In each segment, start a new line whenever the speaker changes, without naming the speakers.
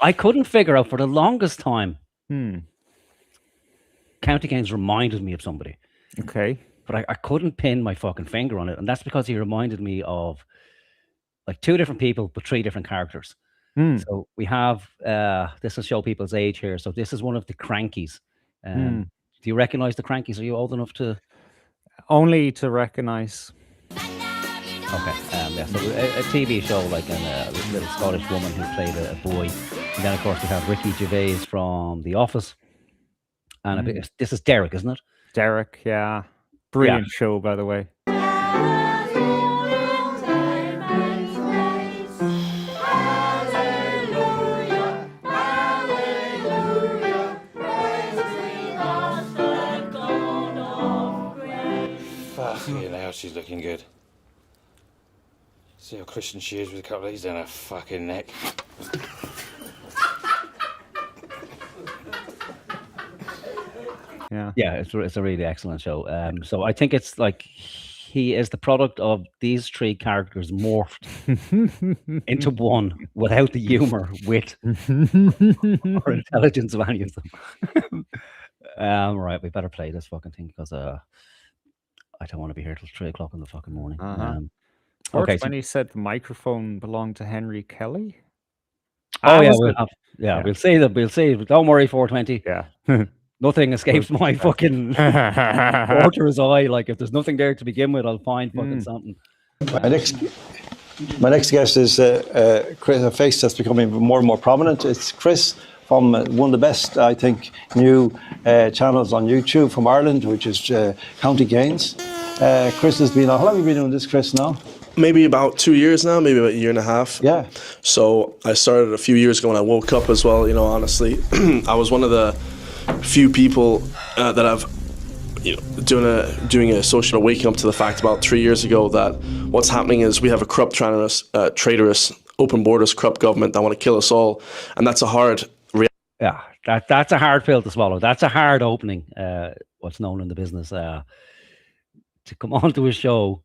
I couldn't figure out for the longest time.
Hmm.
County Games reminded me of somebody,
Okay.
but I couldn't pin my fucking finger on it, and that's because he reminded me of like two different people, but three different characters.
Hmm.
So we have this will show people's age here. So this is one of the Crankies. Do you recognize the Crankies? Are you old enough to?
Only to recognize.
Okay. Yeah. So a TV show like a little Scottish woman who played a boy, and then of course we have Ricky Gervais from The Office, and this is Derek, isn't it?
Derek, yeah. Brilliant show, by the way.
Fucking hell, she's looking good. See how Christian she is with a couple of these down her fucking neck.
Yeah,
it's a really excellent show. So I think it's like he is the product of these three characters morphed into one without the humor, wit, or intelligence of any of them. Right, we better play this fucking thing because I don't want to be here till 3 o'clock in the fucking morning.
Okay, when he said the microphone belonged to Henry Kelly.
Oh yeah, we'll see that. We'll see. Don't worry, 420.
Yeah.
Nothing escapes my fucking water's eye. Like if there's nothing there to begin with, I'll find fucking something.
My next guest is Chris, a face that's becoming more and more prominent. It's Chris from one of the best, I think, new channels on YouTube from Ireland, which is County Gains. Chris has been on. How long have you been doing this, Chris, now?
Maybe about 2 years now, maybe about a year and a half.
Yeah.
So I started a few years ago when I woke up as well, honestly. I was one of the few people that I've doing a social waking up to the fact about 3 years ago that what's happening is we have a corrupt, traitorous, open borders, corrupt government that want to kill us all, and that's a hard reality.
Yeah, that's a hard pill to swallow. That's a hard opening. What's known in the business to come onto a show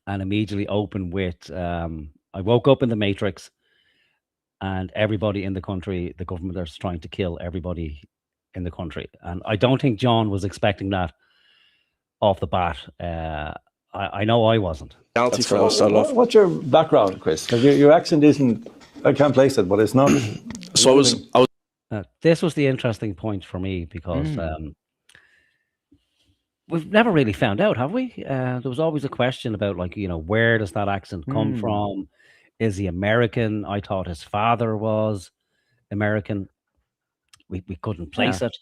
and immediately open with I woke up in the Matrix and everybody in the country, the government is trying to kill everybody in the country. And I don't think John was expecting that off the bat. I know I wasn't.
What's your background, Chris? Because your accent isn't, I can't place it, but it's not.
So I was
this was the interesting point for me because we've never really found out, have we? There was always a question about where does that accent come from? Is he American? I thought his father was American. We couldn't place it.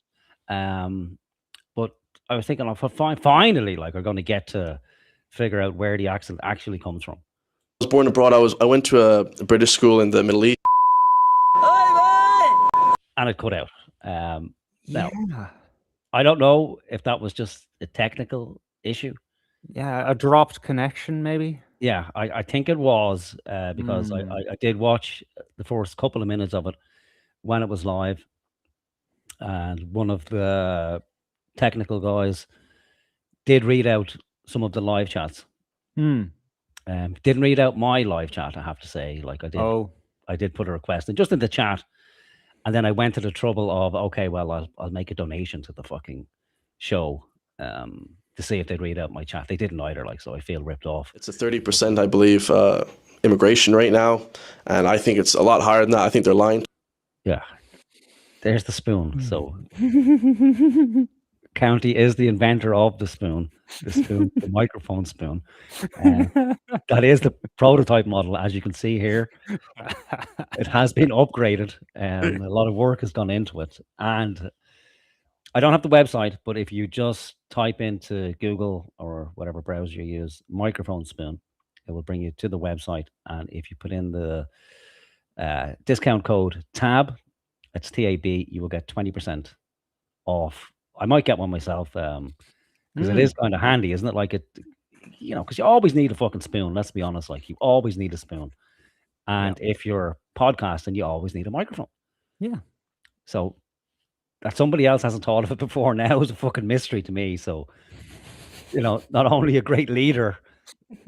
But I was thinking, finally, we're going to get to figure out where the accent actually comes from.
I was born abroad. I went to a British school in the Middle East.
And it cut out. Now, I don't know if that was just a technical issue.
Yeah, a dropped connection, maybe.
Yeah, I think it was because I did watch the first couple of minutes of it when it was live. And one of the technical guys did read out some of the live chats. Didn't read out my live chat, I have to say. I did put a request and just in the chat, and then I went to the trouble of I'll make a donation to the fucking show to see if they'd read out my chat. They didn't either, so I feel ripped off.
It's a 30%, I believe, immigration rate now, and I think it's a lot higher than that. I think they're lying.
Yeah. There's the spoon. So County is the inventor of the spoon, the microphone spoon. That is the prototype model, as you can see here. It has been upgraded. A lot of work has gone into it. And I don't have the website, but if you just type into Google or whatever browser you use, microphone spoon, it will bring you to the website. And if you put in the discount code TAB, it's TAB, you will get 20% off. I might get one myself because it is kind of handy, isn't it? Because you always need a fucking spoon. Let's be honest. You always need a spoon, And if you're podcasting, you always need a microphone.
Yeah.
So that somebody else hasn't thought of it before now is a fucking mystery to me. So, not only a great leader,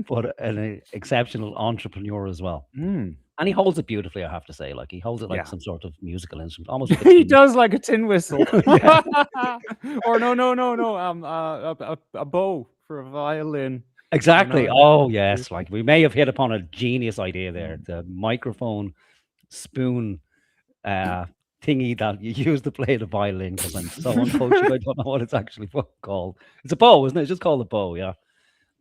but an exceptional entrepreneur as well.
Mm.
And he holds it beautifully, I have to say. Like, he holds it like some sort of musical instrument, almost. Like
He does like a tin whistle.
Yeah.
Or no. A bow for a violin.
Exactly. Oh, yes. Like, we may have hit upon a genius idea there. The microphone spoon thingy that you use to play the violin, because I'm so uncultured, I don't know what it's actually called. It's a bow, isn't it? It's just called a bow, yeah.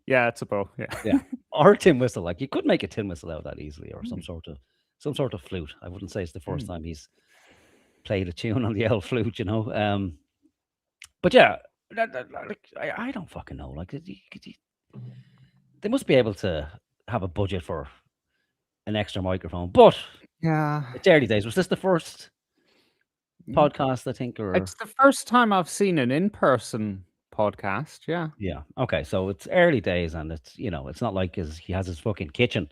Yeah, it's a bow.
Yeah. Or a tin whistle. Like, you could make a tin whistle out of that easily, or some sort of flute. I wouldn't say it's the first time he's played a tune on the old flute, But yeah, I don't fucking know. Like, they must be able to have a budget for an extra microphone. But
yeah,
it's early days. Was this the first podcast, I think? Or
it's the first time I've seen an in-person podcast. Yeah.
Okay, so it's early days, and it's it's not like he has his fucking kitchen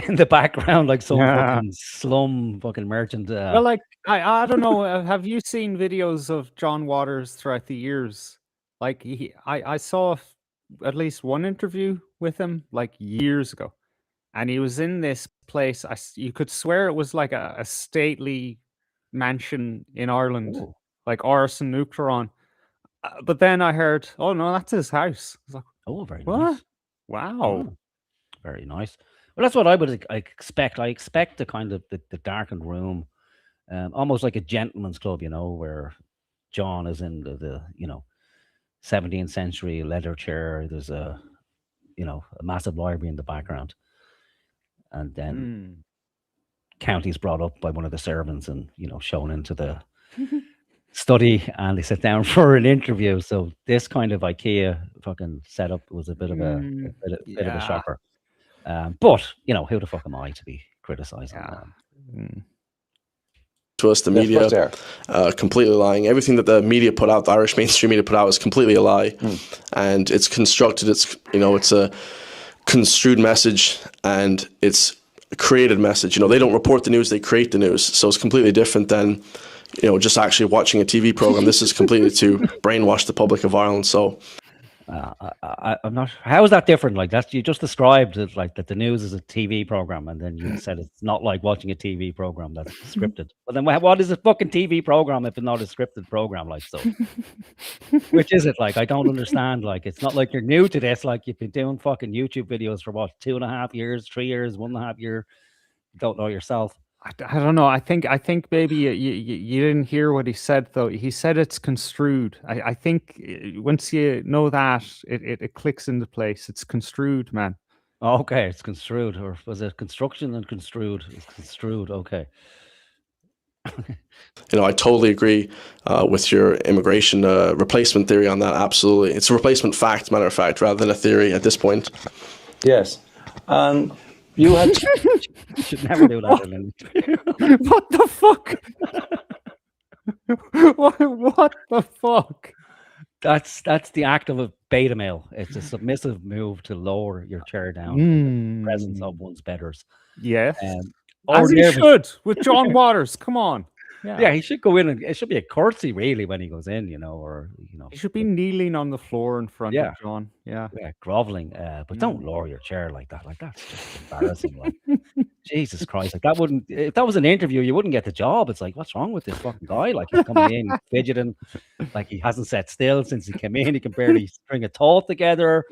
in the background like some fucking slum fucking merchant.
Well, like I don't know. Have you seen videos of John Waters throughout the years? Like I saw at least one interview with him like years ago, and he was in this place. You could swear it was like a stately mansion in Ireland, like Ars and Nucleron. But then I heard, oh no, that's his house. I was like,
oh, very
what?
nice.
Wow.
Very nice. Well, that's what I would expect. I expect the kind of the darkened room, almost like a gentleman's club, where John is in the 17th century leather chair. There's a massive library in the background, and then County's brought up by one of the servants and shown into the study, and they sit down for an interview. So this kind of IKEA fucking setup was a bit of a bit of a shocker. But who the fuck am I to be criticizing them?
To us, the media completely lying. Everything that the media put out, the Irish mainstream media put out, is completely a lie, and it's constructed. It's it's a construed message, and it's a created message. They don't report the news; they create the news. So it's completely different than just actually watching a TV program. This is completely to brainwash the public of Ireland. So.
I'm not. How is that different? Like you just described it like that the news is a TV program, and then you said it's not like watching a TV program that's scripted. But then what is a fucking TV program if it's not a scripted program? Like, so, which is it? Like, I don't understand. Like, it's not like you're new to this. Like, you've been doing fucking YouTube videos for what, 2.5 years, 3 years, 1.5 year. You don't know yourself.
I don't know. I think maybe you didn't hear what he said though. He said it's construed. I think once you know that, it clicks into place. It's construed, man.
Okay, it's construed, or was it construction and construed? It's construed. Okay.
I totally agree with your immigration replacement theory on that. Absolutely, it's a replacement fact, matter of fact, rather than a theory at this point.
Yes, you had.
You should never do that.
What the fuck? What the fuck?
That's the act of a beta male. It's a submissive move to lower your chair down in the presence of one's betters.
Yes. As he should with John Waters. Come on.
Yeah, he should go in, and it should be a courtesy really when he goes in,
he should be kneeling on the floor in front of John. Yeah,
groveling. But don't lower your chair like that. Like, that's just embarrassing. Like, Jesus Christ! Like, that wouldn't. If that was an interview, you wouldn't get the job. It's like, what's wrong with this fucking guy? Like, he's coming in fidgeting, like he hasn't sat still since he came in. He can barely string a thought together.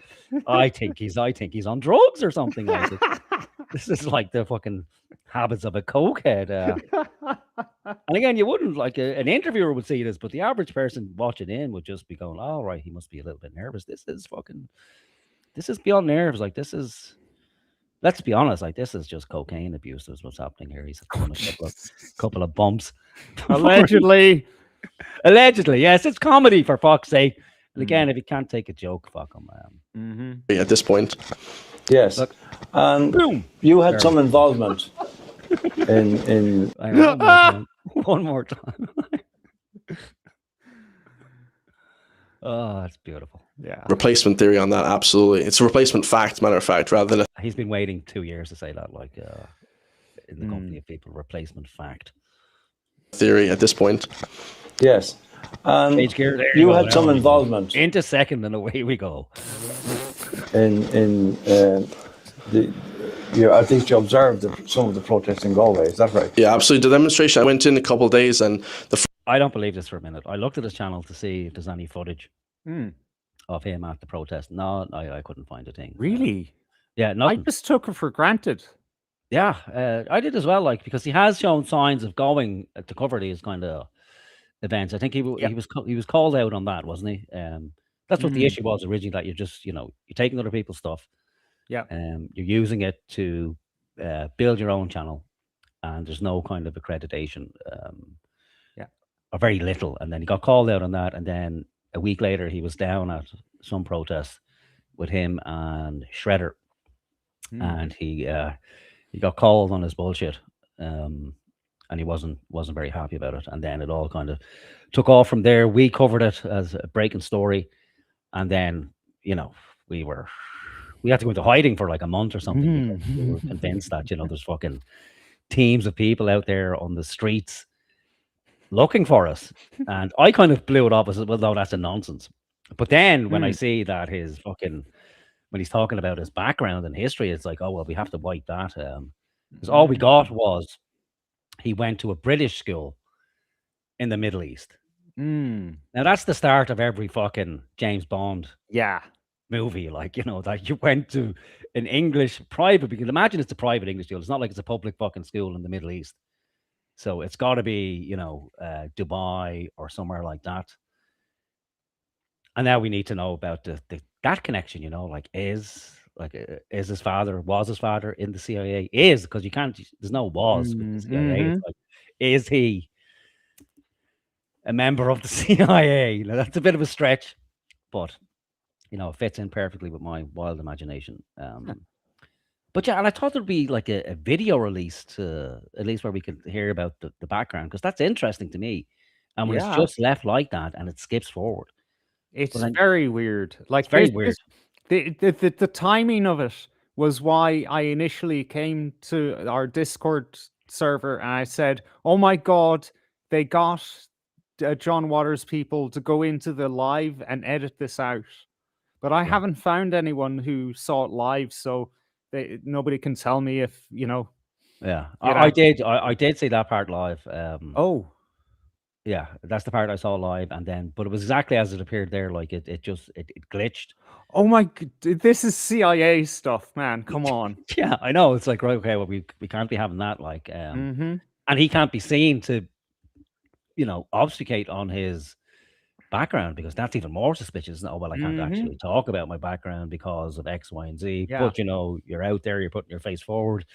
I think he's on drugs or something like it. This is like the fucking habits of a cokehead. And again, you wouldn't like an interviewer would see this, but the average person watching in would just be going, "Oh, right, he must be a little bit nervous. This is beyond nerves. Like, this is, let's be honest, like, this is just cocaine abuse. Is what's happening here. He's done a couple of bumps,
allegedly.
Allegedly, yes, it's comedy for fuck's sake. And again, if you can't take a joke, fuck him.
At this point,
yes, look, and boom, you had some involvement in
one more time. Oh, that's beautiful.
Yeah.
Replacement theory on that. Absolutely. It's a replacement fact, matter of fact, rather than
He's been waiting 2 years to say that. Like, in the company of people. Replacement fact.
Theory at this point.
Yes. And
Stage gear, there
you
go,
had
now
some
we go.
involvement
Into second, and away we go.
in I think you observed some of the protests in Galway. Is that right?
Yeah, absolutely. The demonstration, I went in a couple of days, and
I don't believe this for a minute. I looked at his channel to see if there's any footage of him at the protest. No, I couldn't find a thing.
Really?
Yeah,
I
nothing.
just took it for granted.
Yeah, I did as well. Like, because he has shown signs of going to cover these kind of events. I think he was called out on that, wasn't he? That's what the issue was originally. That you're just you're taking other people's stuff.
Yeah.
You're using it to build your own channel, and there's no kind of accreditation. Or very little. And then he got called out on that, and then a week later he was down at some protest with him and Shredder, and he got called on his bullshit, and he wasn't very happy about it. And then it all kind of took off from there. We covered it as a breaking story, and then we had to go into hiding for like a month or something because we were convinced that there's fucking teams of people out there on the streets looking for us. And I kind of blew it up as, well, no, that's a nonsense. But then when I see that when he's talking about his background and history, it's like, oh, well, we have to wipe that. Because all we got was he went to a British school in the Middle East. Now, that's the start of every fucking James Bond movie. Like, that you went to an English private, because imagine it's a private English school. It's not like it's a public fucking school in the Middle East. So it's got to be, Dubai or somewhere like that. And now we need to know about that connection, like is his father, was his father in the CIA? Is, because you can't, there's no was with the CIA. It's like, is he a member of the CIA? Now, that's a bit of a stretch, but, it fits in perfectly with my wild imagination. But yeah, and I thought there'd be like a video release to at least where we could hear about the background, because that's interesting to me. And when it's just left like that and it skips forward,
it's very weird. Like,
it's very weird.
The timing of it was why I initially came to our Discord server and I said, "Oh my God, they got John Waters people to go into the live and edit this out." But I haven't found anyone who saw it live, so nobody can tell me if
Yeah, I did see that part live. Yeah, that's the part I saw live, but it was exactly as it appeared there. Like it glitched.
Oh my! This is CIA stuff, man. Come on.
Yeah, I know. It's like, right, okay, well, we can't be having that. Like, and he can't be seen to, obfuscate on his background, because that's even more suspicious. Oh, well, I can't actually talk about my background because of X, Y, and Z. But you're out there, you're putting your face forward.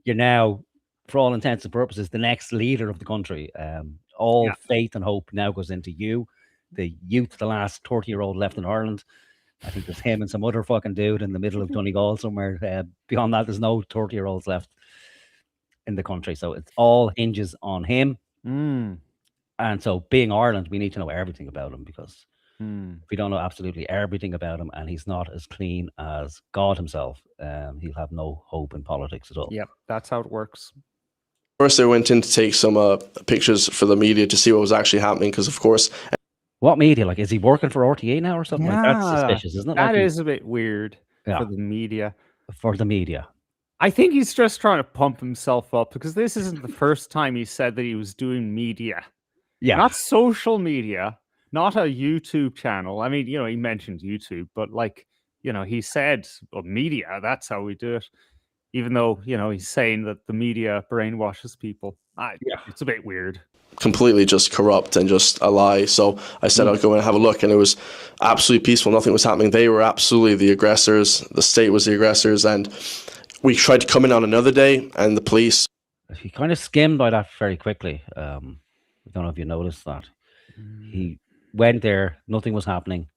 You're now, for all intents and purposes, the next leader of the country. All faith and hope now goes into you, the youth, the last 30-year-old left in Ireland. I think there's him and some other fucking dude in the middle of Donegal somewhere. Beyond that, there's no 30-year-olds left in the country. So it all hinges on him. And so, being Ireland, we need to know everything about him, because if we don't know absolutely everything about him and he's not as clean as God himself, he'll have no hope in politics at all.
Yep, that's how it works.
First, I went in to take some pictures for the media to see what was actually happening, because, of course...
What media? Like, is he working for RTA now or something? Like, that's suspicious, isn't it?
That is a bit weird for the media.
For the media.
I think he's just trying to pump himself up, because this isn't the first time he said that he was doing media.
Yeah.
Not social media, not a YouTube channel. I mean, he mentioned YouTube, but he said, well, media, that's how we do it. Even though, he's saying that the media brainwashes people. It's a bit weird.
Completely just corrupt and just a lie. So I said I'd go and have a look, and it was absolutely peaceful. Nothing was happening. They were absolutely the aggressors. The state was the aggressors. And we tried to come in on another day, and the police...
He kind of skimmed by that very quickly. I don't know if you noticed that. He went there, nothing was happening.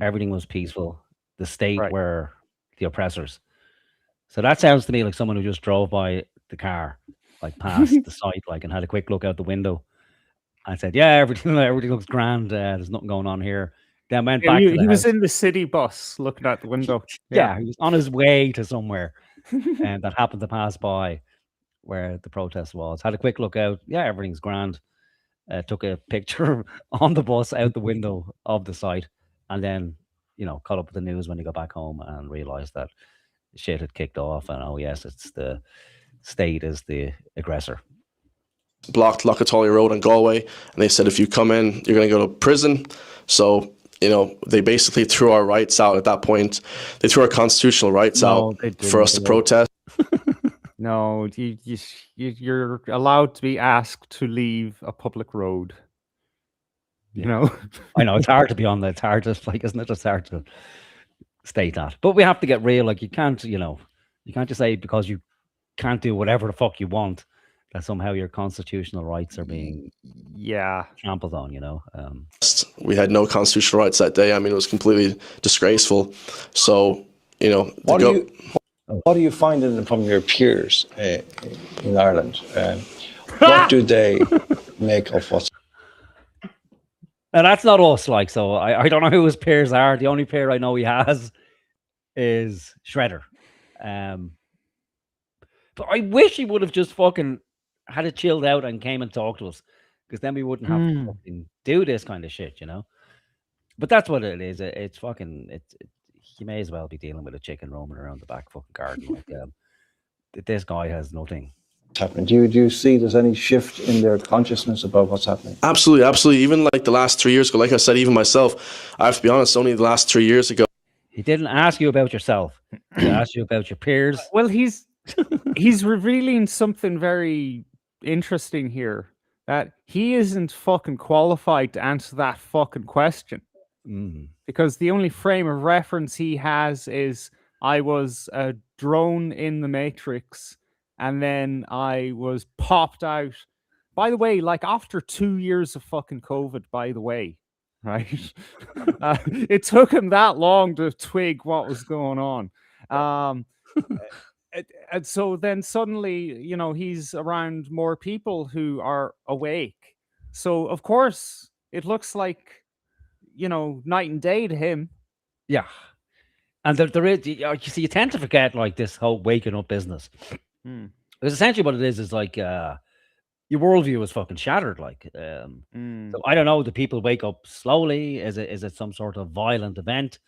Everything was peaceful. The state were the oppressors. So that sounds to me like someone who just drove by the car, like past the site, like, and had a quick look out the window and said, yeah, everything looks grand. There's nothing going on here. Then went back to the house.
He was in the city bus looking out the window.
Yeah, he was on his way to somewhere and that happened to pass by. where the protest was. Had a quick look out. Yeah, everything's grand. Took a picture on the bus out the window of the site, and then caught up with the news when he got back home and realised that shit had kicked off. And oh yes, it's the state is the aggressor.
Blocked Lockatolly Road in Galway, and they said if you come in, you're going to go to prison. So they basically threw our rights out at that point. They threw our constitutional rights out for us to protest.
No, you're allowed to be asked to leave a public road. I
know it's hard to be on that. It's hard to isn't it? It's hard to state that. But we have to get real. Like you can't just say because you can't do whatever the fuck you want that somehow your constitutional rights are being trampled on.
We had no constitutional rights that day. I mean, it was completely disgraceful. So
what are you finding from your peers in Ireland? What do they make of what's?
And that's not us. So I don't know who his peers are. The only peer I know he has is Shredder. But I wish he would have just fucking had it chilled out and came and talked to us, because then we wouldn't have to fucking do this kind of shit, But that's what it is. It's fucking. You may as well be dealing with a chicken roaming around the back fucking garden. This guy has nothing.
Happening. Do you see there's any shift in their consciousness about what's happening?
Absolutely. Even like the last 3 years ago, like I said, even myself, I have to be honest, only the last 3 years ago.
He didn't ask you about yourself. He asked you about your peers.
Well, he's revealing something very interesting here, that he isn't fucking qualified to answer that fucking question. Because the only frame of reference he has is, I was a drone in the Matrix and then I was popped out. By the way, like after 2 years of fucking COVID, by the way, right? It took him that long to twig what was going on. And so then suddenly, he's around more people who are awake. So, of course, it looks like, night and day to him.
Yeah. And there is, you see, you tend to forget like this whole waking up business. Because essentially what it is like your worldview is fucking shattered. So I don't know, do people wake up slowly? Is it some sort of violent event?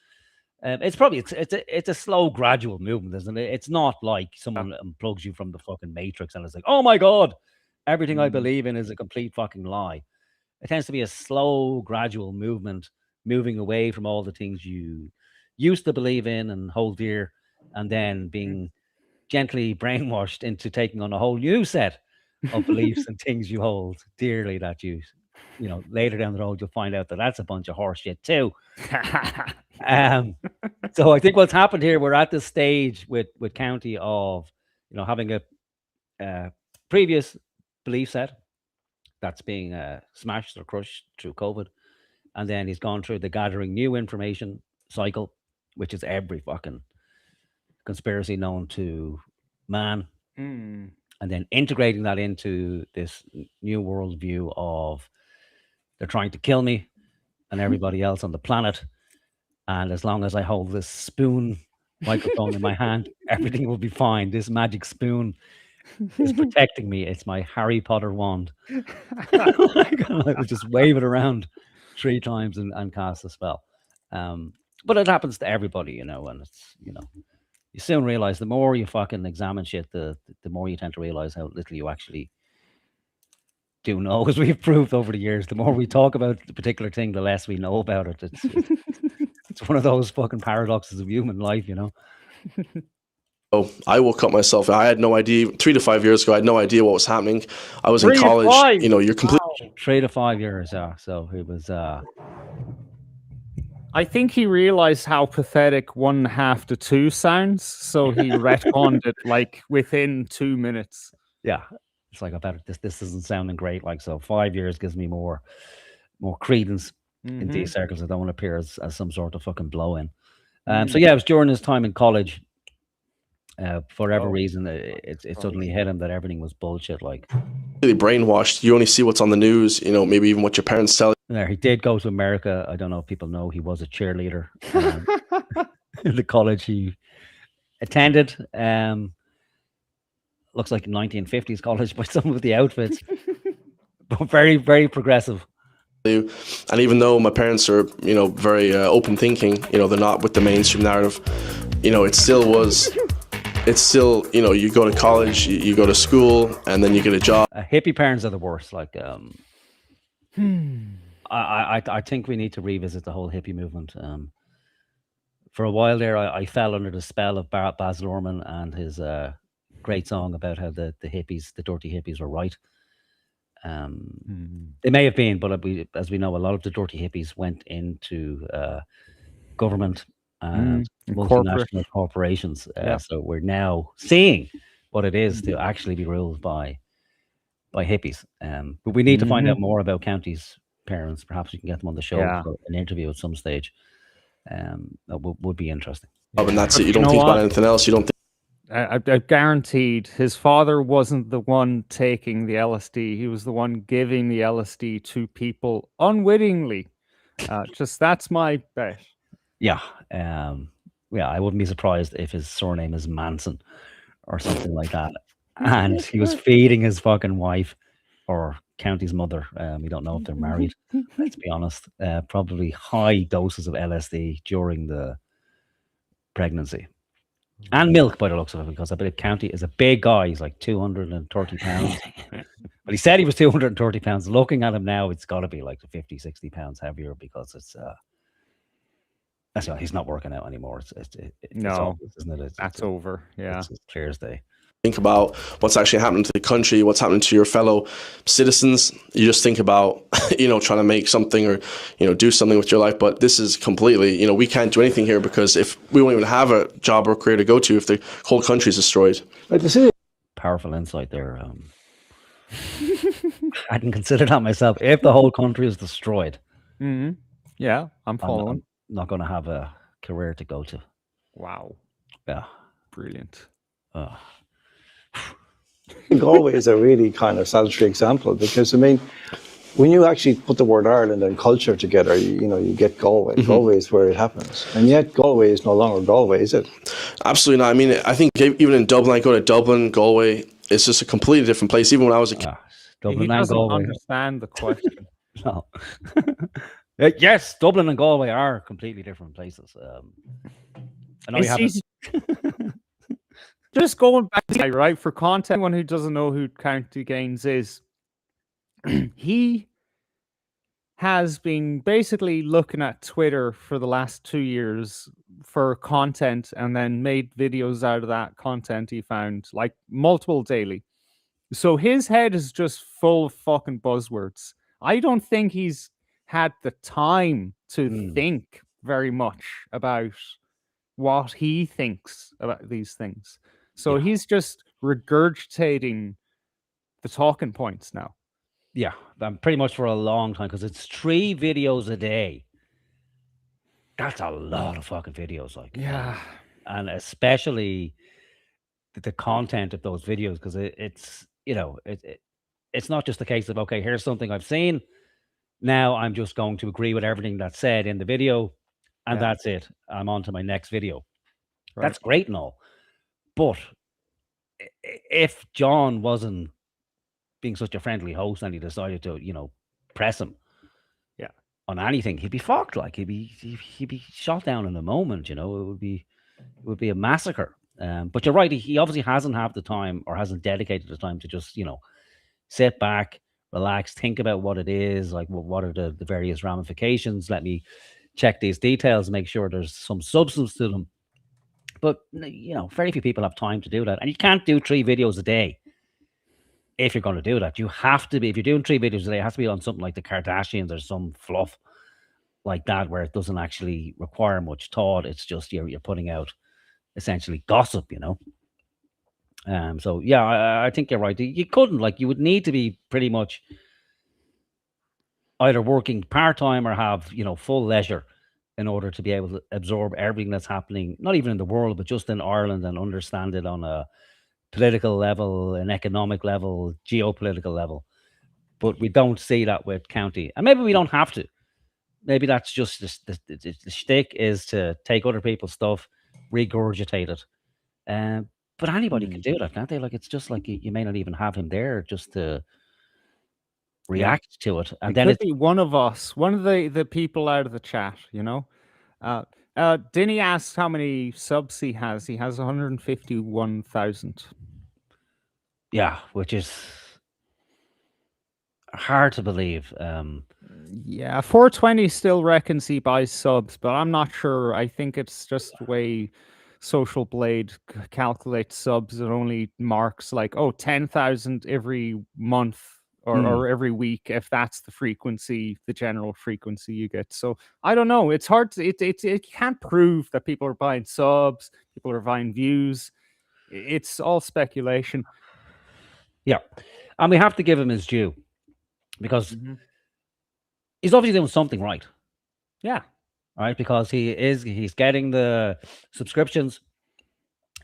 It's probably it's a slow, gradual movement, isn't it? It's not like someone unplugs you from the fucking Matrix and it's like, oh my God, everything I believe in is a complete fucking lie. It tends to be a slow, gradual movement, moving away from all the things you used to believe in and hold dear, and then being gently brainwashed into taking on a whole new set of beliefs and things you hold dearly that later down the road, you'll find out that that's a bunch of horse shit too. So I think what's happened here, we're at this stage with County of, having a previous belief set that's being smashed or crushed through COVID. And then he's gone through the gathering new information cycle, which is every fucking conspiracy known to man. And then integrating that into this new worldview of they're trying to kill me and everybody else on the planet. And as long as I hold this spoon microphone in my hand, everything will be fine. This magic spoon is protecting me. It's my Harry Potter wand. I just wave it around 3 times and cast a spell. But it happens to everybody, and it's, you soon realize the more you fucking examine shit, the more you tend to realize how little you actually do know, as we've proved over the years. The more we talk about the particular thing, the less we know about it. It's one of those fucking paradoxes of human life,
Oh, I woke up myself. I had no idea. 3 to 5 years ago, I had no idea what was happening. I was in college. You're completely
3 to 5 years. Yeah. So it was.
I think he realized how pathetic 1.5 to 2 sounds, so he retconned it like within 2 minutes.
Yeah, it's like I bet this isn't sounding great. So 5 years gives me more credence in these circles. I don't want to appear as some sort of fucking blow in. So yeah, it was during his time in college. For whatever reason, it suddenly hit him that everything was bullshit.
Really brainwashed. You only see what's on the news. Maybe even what your parents tell you.
There, he did go to America. I don't know if people know he was a cheerleader in the college he attended. looks like a 1950s college by some of the outfits, but very, very progressive.
And even though my parents are, very open thinking, they're not with the mainstream narrative, it still, you go to college, you go to school, and then you get a job.
Hippie parents are the worst. Like, I think we need to revisit the whole hippie movement. For a while there, I fell under the spell of Baz Luhrmann and his great song about how the hippies, the dirty hippies, were right. They may have been, but as we know, a lot of the dirty hippies went into government and multinational corporations. So we're now seeing what it is to actually be ruled by hippies. But we need to find out more about County's parents. Perhaps we can get them on the show for an interview at some stage. That would be interesting.
And that's it. You don't think about anything else. You don't think.
I guaranteed his father wasn't the one taking the LSD. He was the one giving the LSD to people unwittingly. That's my bet.
Yeah. I wouldn't be surprised if his surname is Manson or something like that. And he was feeding his fucking wife or County's mother. We don't know if they're married. Let's be honest. Probably high doses of LSD during the pregnancy. And milk, by the looks of it, because I believe County is a big guy. He's like 230 pounds. But he said he was 230 pounds. Looking at him now, it's got to be like 50, 60 pounds heavier because it's... that's why he's not working out anymore. It's obvious, isn't it?
That's over. Yeah.
It's clear as day.
Think about what's actually happening to the country, what's happening to your fellow citizens. You just think about, trying to make something or, do something with your life. But this is completely, we can't do anything here because if we won't even have a job or career to go to if the whole country is destroyed.
Powerful insight there. I didn't consider that myself. If the whole country is destroyed.
Yeah, I'm following.
I'm not going to have a career to go to.
Wow.
Yeah.
Brilliant.
Galway is a really kind of salutary example because, when you actually put the word Ireland and culture together, you get Galway. Galway is where it happens. And yet Galway is no longer Galway, is it?
Absolutely not. I think even in Dublin, I go to Dublin, Galway, it's just a completely different place. Even when I was a kid.
Dublin and Galway. Understand the question.
No. Yes, Dublin and Galway are completely different places. I know you have
just going back to right for content, anyone who doesn't know who County Gaines is, he has been basically looking at Twitter for the last 2 years for content and then made videos out of that content he found, like multiple daily. So his head is just full of fucking buzzwords. I don't think he's had the time to think very much about what he thinks about these things. So he's just regurgitating the talking points now.
Yeah, pretty much for a long time because it's 3 videos a day. That's a lot of fucking videos, like.
Yeah.
And especially the content of those videos because it's it's not just a case of, okay, here's something I've seen. Now I'm just going to agree with everything that's said in the video and that's it. I'm on to my next video. Right. That's great and all. But if John wasn't being such a friendly host and he decided to, press him on anything, he'd be fucked. Like he'd be shot down in a moment, it would be a massacre. But you're right, he obviously hasn't had the time or hasn't dedicated the time to just, sit back, relax, think about what it is, like what are the various ramifications. Let me check these details, make sure there's some substance to them. But, very few people have time to do that. And you can't do 3 videos a day if you're going to do that. You have to be, if you're doing 3 videos a day, it has to be on something like the Kardashians or some fluff like that where it doesn't actually require much thought. It's just you're putting out essentially gossip, So, yeah, I think you're right. You couldn't, you would need to be pretty much either working part-time or have, full leisure in order to be able to absorb everything that's happening, not even in the world, but just in Ireland and understand it on a political level, an economic level, geopolitical level. But we don't see that with County. And maybe we don't have to. Maybe that's just the shtick is to take other people's stuff, regurgitate it. But anybody can do that, can't they? Like, it's just like you may not even have him there just to react to it, and
It
then
could
it's
be one of us, one of the people out of the chat, you know. Dinny asked how many subs he has. He has 151,000.
yeah, which is hard to believe.
Yeah, 420 still reckons he buys subs, but I'm not sure. I think it's just the way Social Blade calculates subs. It only marks like, oh, 10,000 every month or every week, if that's the frequency, the general frequency you get. So I don't know. It's hard to, it can't prove that people are buying subs, people are buying views. It's all speculation.
Yeah, and we have to give him his due because
Mhm.
he's obviously doing something right.
Yeah.
Right, because he's getting the subscriptions,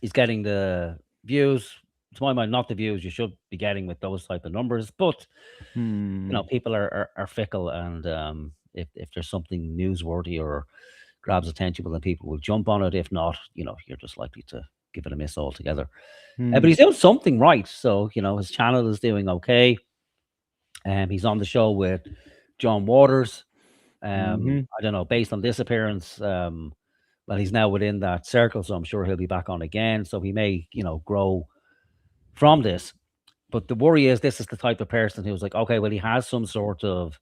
he's getting the views. To my mind, not the views you should be getting with those type of numbers, but you know, people are fickle, and if there's something newsworthy or grabs attention, well, then people will jump on it. If not, you know, you're just likely to give it a miss altogether. But he's doing something right, so you know his channel is doing okay. He's on the show with John Waters. I don't know, based on this appearance, well, he's now within that circle, so I'm sure he'll be back on again. So he may, you know, grow from this. But the worry is this is the type of person who's like, okay, well, he has some sort of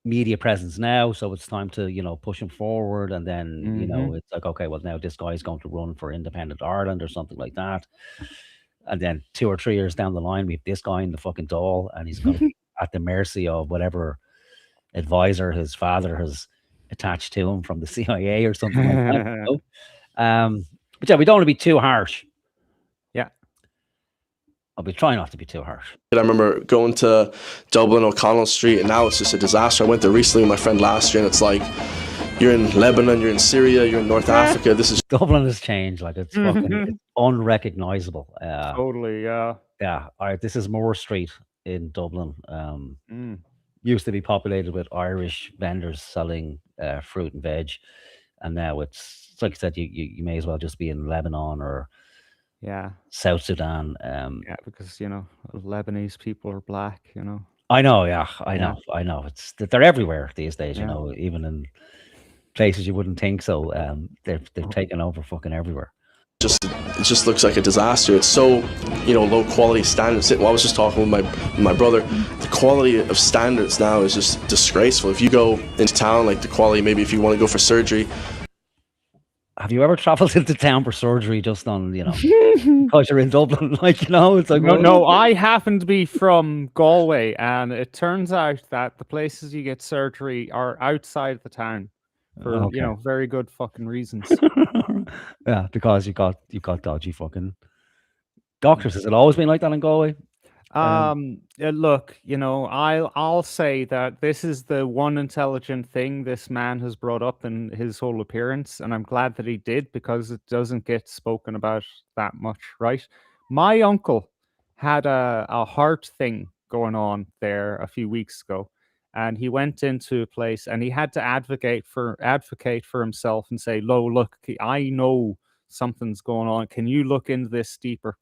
media presence now, so it's time to, you know, push him forward. And then, you know, it's like, okay, well, now this guy's going to run for Independent Ireland or something like that. And then 2 or 3 years down the line, we have this guy in the fucking doll, and he's going to be at the mercy of whatever advisor his father has attached to him from the CIA or something like that. You know? But yeah, we don't want to be too harsh.
Yeah.
I'll be trying not to be too harsh.
I remember going to Dublin, O'Connell Street, and now it's just a disaster. I went there recently with my friend last year, and it's like, you're in Lebanon, you're in Syria, you're in North Africa. This is
Dublin has changed. Like, it's fucking it's unrecognizable.
Totally, yeah.
Yeah. This is Moore Street in Dublin. Used to be populated with Irish vendors selling fruit and veg, and now it's like I said, you may as well just be in Lebanon or South Sudan.
Yeah, because you know Lebanese people are black. You know.
I know. Yeah, I know. It's they're everywhere these days. You know, even in places you wouldn't think so. They've taken over fucking everywhere.
It just looks like a disaster. It's so, you know, low quality standards. Well, I was just talking with my brother. The quality of standards now is just disgraceful. If you go into town, like the quality, maybe if you want to go for surgery.
Have you ever traveled into town for surgery just on, you know, because you're in Dublin? Like, you know, it's like
no. I happen to be from Galway, and it turns out that the places you get surgery are outside the town. For you know, very good fucking reasons.
Yeah, because you got dodgy fucking doctors. Has it always been like that in Galway?
Look, you know, I'll say that this is the one intelligent thing this man has brought up in his whole appearance, and I'm glad that he did, because it doesn't get spoken about that much, right? My uncle had a heart thing going on there a few weeks ago. And he went into a place and he had to advocate for himself and say, look, I know something's going on. Can you look into this deeper?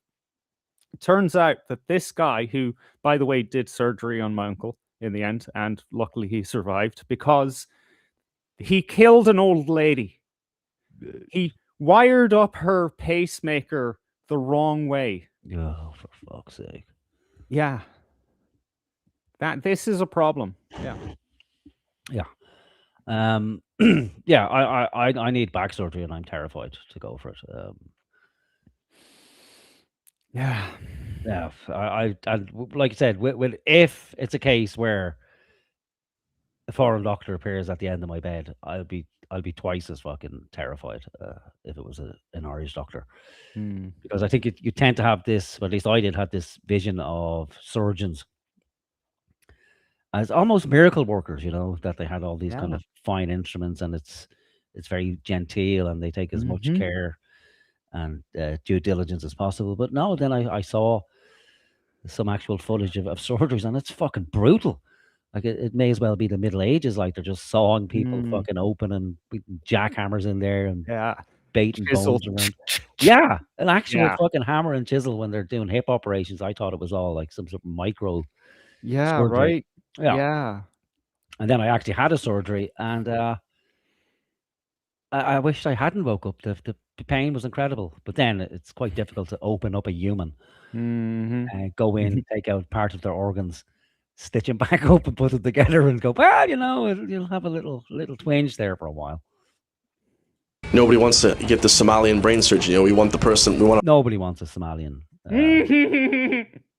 It turns out that this guy, who, by the way, did surgery on my uncle in the end, and luckily he survived, because he killed an old lady. He wired up her pacemaker the wrong way.
Oh, for fuck's sake.
Yeah. This is a problem. Yeah.
Yeah. I need back surgery, and I'm terrified to go for it.
Yeah.
I like I said, if it's a case where a foreign doctor appears at the end of my bed, I'll be twice as fucking terrified if it was an Irish doctor, because I think you tend to have this, or at least I did have this vision of surgeons as almost miracle workers, you know, that they had all these kind of fine instruments, and it's very genteel, and they take as much care and due diligence as possible. But no, then I saw some actual footage of surgeries, and it's fucking brutal. Like it may as well be the Middle Ages. Like they're just sawing people fucking open and putting jackhammers in there, and baiting
Chisel.
bones around. Yeah, an actual
Yeah.
fucking hammer and chisel when they're doing hip operations. I thought it was all like some sort of micro
Yeah,
surgery.
right.
Yeah.
Yeah.
And then I actually had a surgery, and I wished I hadn't woke up. The pain was incredible, but then it's quite difficult to open up a human, go in, take out part of their organs, stitch them back up, and put them together, and go, well, you'll have a little twinge there for a while.
Nobody wants to get the Somalian brain surgery. We want the person.
Nobody wants a Somalian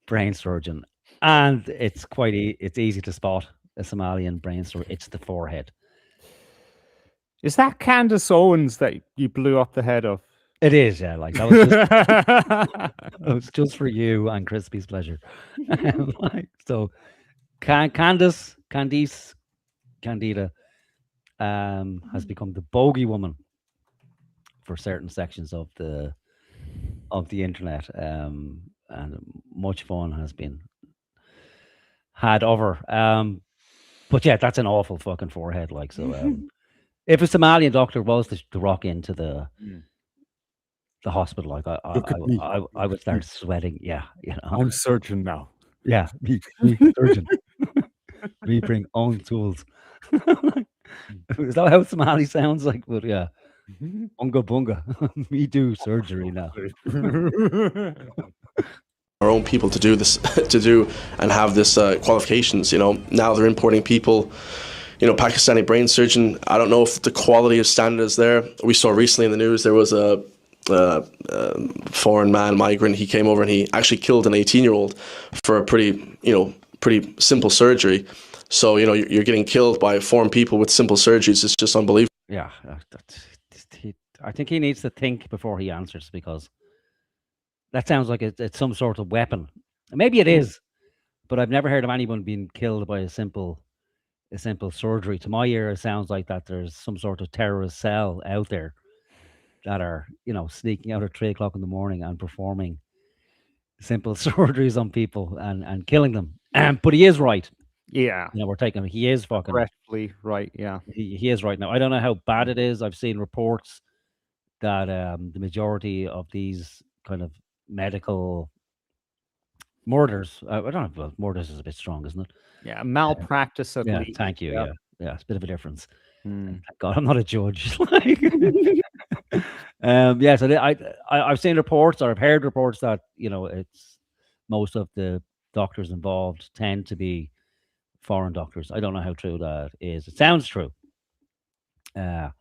brain surgeon, and it's it's easy to spot a Somalian brain surgeon. It's the forehead.
Is that Candace Owens that you blew up the head of?
It is, yeah. Like that was just, it was just for you and Crispy's pleasure. So, Candida has become the bogey woman for certain sections of the internet, and much fun has been had over. But yeah, that's an awful fucking forehead. Like so, if a Somalian doctor was to rock into the hospital, like I would start sweating. Yeah,
I'm surgeon now.
Yeah, me surgeon. We bring own tools. Is that how Somali sounds like? But yeah, unga bunga. Me do surgery now.
Our own people to do this, and have this qualifications. Now they're importing people. Pakistani brain surgeon. I don't know if the quality of standard is there. We saw recently in the news there was a foreign man, migrant. He came over and he actually killed an 18-year-old for a pretty simple surgery. So you're getting killed by foreign people with simple surgeries. It's just unbelievable.
Yeah, I think he needs to think before he answers, because that sounds like it's some sort of weapon. Maybe it is, but I've never heard of anyone being killed by a simple surgery. To my ear, it sounds like that there's some sort of terrorist cell out there that are, sneaking out at 3 o'clock in the morning and performing simple surgeries on people and killing them. But he is right.
Yeah.
He is fucking
Correctly right. Yeah.
He is right now. I don't know how bad it is. I've seen reports that the majority of these kind of medical murders, I don't know, well, murders is a bit strong, isn't it?
Yeah, malpractice at least.
Thank you. Yeah, it's a bit of a difference.
Mm.
Thank God, I'm not a judge. So I've seen reports, or I've heard reports that it's most of the doctors involved tend to be foreign doctors. I don't know how true that is. It sounds true. But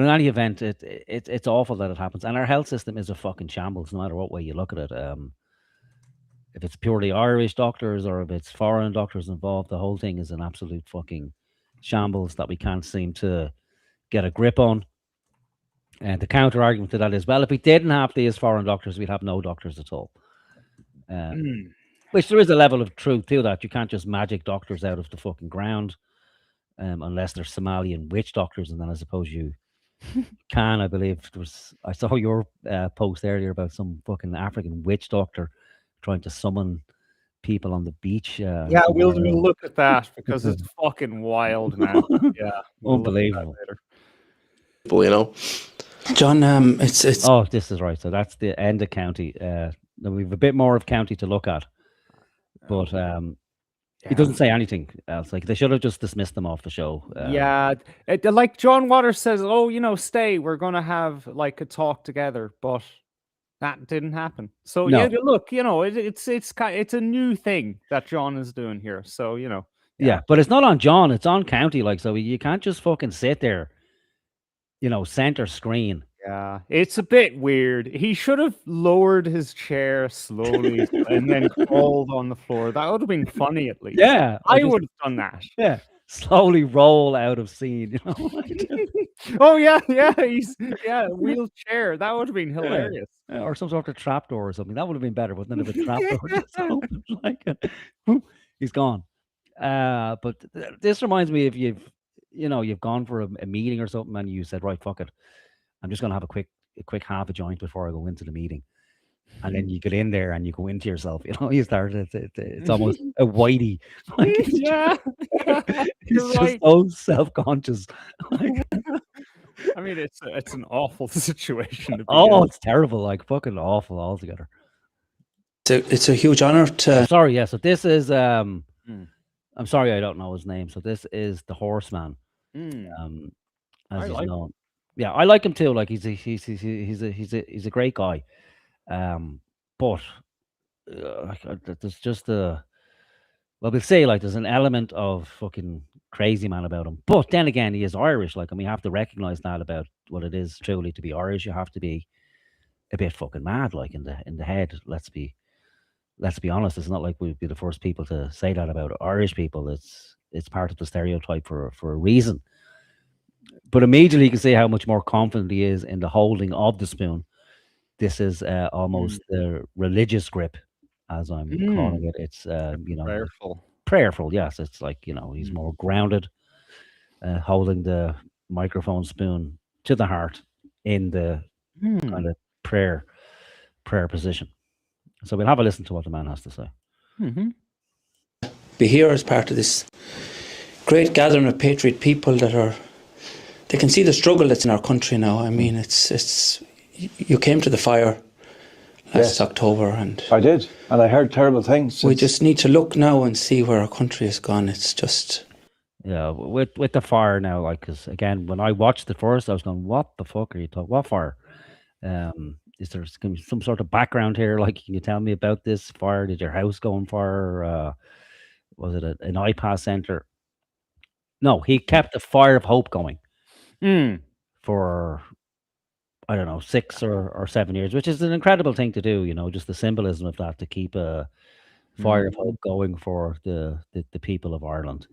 in any event, it's awful that it happens, and our health system is a fucking shambles, no matter what way you look at it. If it's purely Irish doctors or if it's foreign doctors involved, the whole thing is an absolute fucking shambles that we can't seem to get a grip on. And the counter argument to that is, well, if we didn't have these foreign doctors, we'd have no doctors at all. Which there is a level of truth to that. You can't just magic doctors out of the fucking ground, unless they're Somalian witch doctors, and then I suppose you can. I believe I saw your post earlier about some fucking African witch doctor trying to summon people on the beach.
Yeah, we'll look at that, because it's fucking wild, man. Yeah,
unbelievable.
John, it's.
Oh, this is right. So that's the end of county. We've a bit more of county to look at, but he doesn't say anything else. Like, they should have just dismissed them off the show.
Like John Waters says, stay. We're gonna have like a talk together, but that didn't happen. So
No.
yeah, look, it's a new thing that John is doing here. So
Yeah, but it's not on John. It's on county. Like, so you can't just fucking sit there, center screen.
Yeah, it's a bit weird. He should have lowered his chair slowly and then crawled on the floor. That would have been funny, at least.
Yeah,
I would have done that.
Yeah, slowly roll out of scene.
Oh yeah, wheelchair. That would have been hilarious.
Yeah, or some sort of trapdoor or something. That would have been better, but then if a trapdoor just opened, like he's gone. But this reminds me, if you've gone for a meeting or something, and you said, right, fuck it, I'm just gonna have a quick half a joint before I go into the meeting, and then you get in there and you go into yourself. You start. It's almost a whitey. Like,
Yeah,
he's just so self-conscious.
I mean, it's an awful situation to be
Oh,
in.
it's terrible, like fucking awful altogether.
It's a huge honor
I'm
to.
sorry, yeah. So this is
Mm.
I'm sorry, I don't know his name. So this is the Horseman,
Mm.
as
I
he's
like
known. Yeah, I like him too. Like he's a great guy. But there's just we'll say like there's an element of fucking crazy man about him. But then again, he is Irish. Like, and we have to recognize that about what it is truly to be Irish. You have to be a bit fucking mad, like in the head. Let's be honest. It's not like we'd be the first people to say that about Irish people. It's part of the stereotype for a reason. But immediately you can see how much more confident he is in the holding of the spoon. This is almost the religious grip, as I'm calling it. It's
Prayerful.
prayerful. Yes, it's like he's more grounded, holding the microphone spoon to the heart in the kind of prayer position. So we'll have a listen to what the man has to say.
Mm-hmm.
Be here as part of this great gathering of patriot people they can see the struggle that's in our country now. I mean, it's you came to the fire last October, and
I did, and I heard terrible things.
We just need to look now and see where our country has gone. It's just
with the fire now, like, because again, when I watched it first, I was going, "What the fuck are you talking? What fire? Is there some sort of background here? Like, can you tell me about this fire? Did your house go on fire? Was it an iPass center?" No, he kept the fire of hope going for, I don't know, 6 or 7 years, which is an incredible thing to do. Just the symbolism of that, to keep a fire of hope going for the people of Ireland.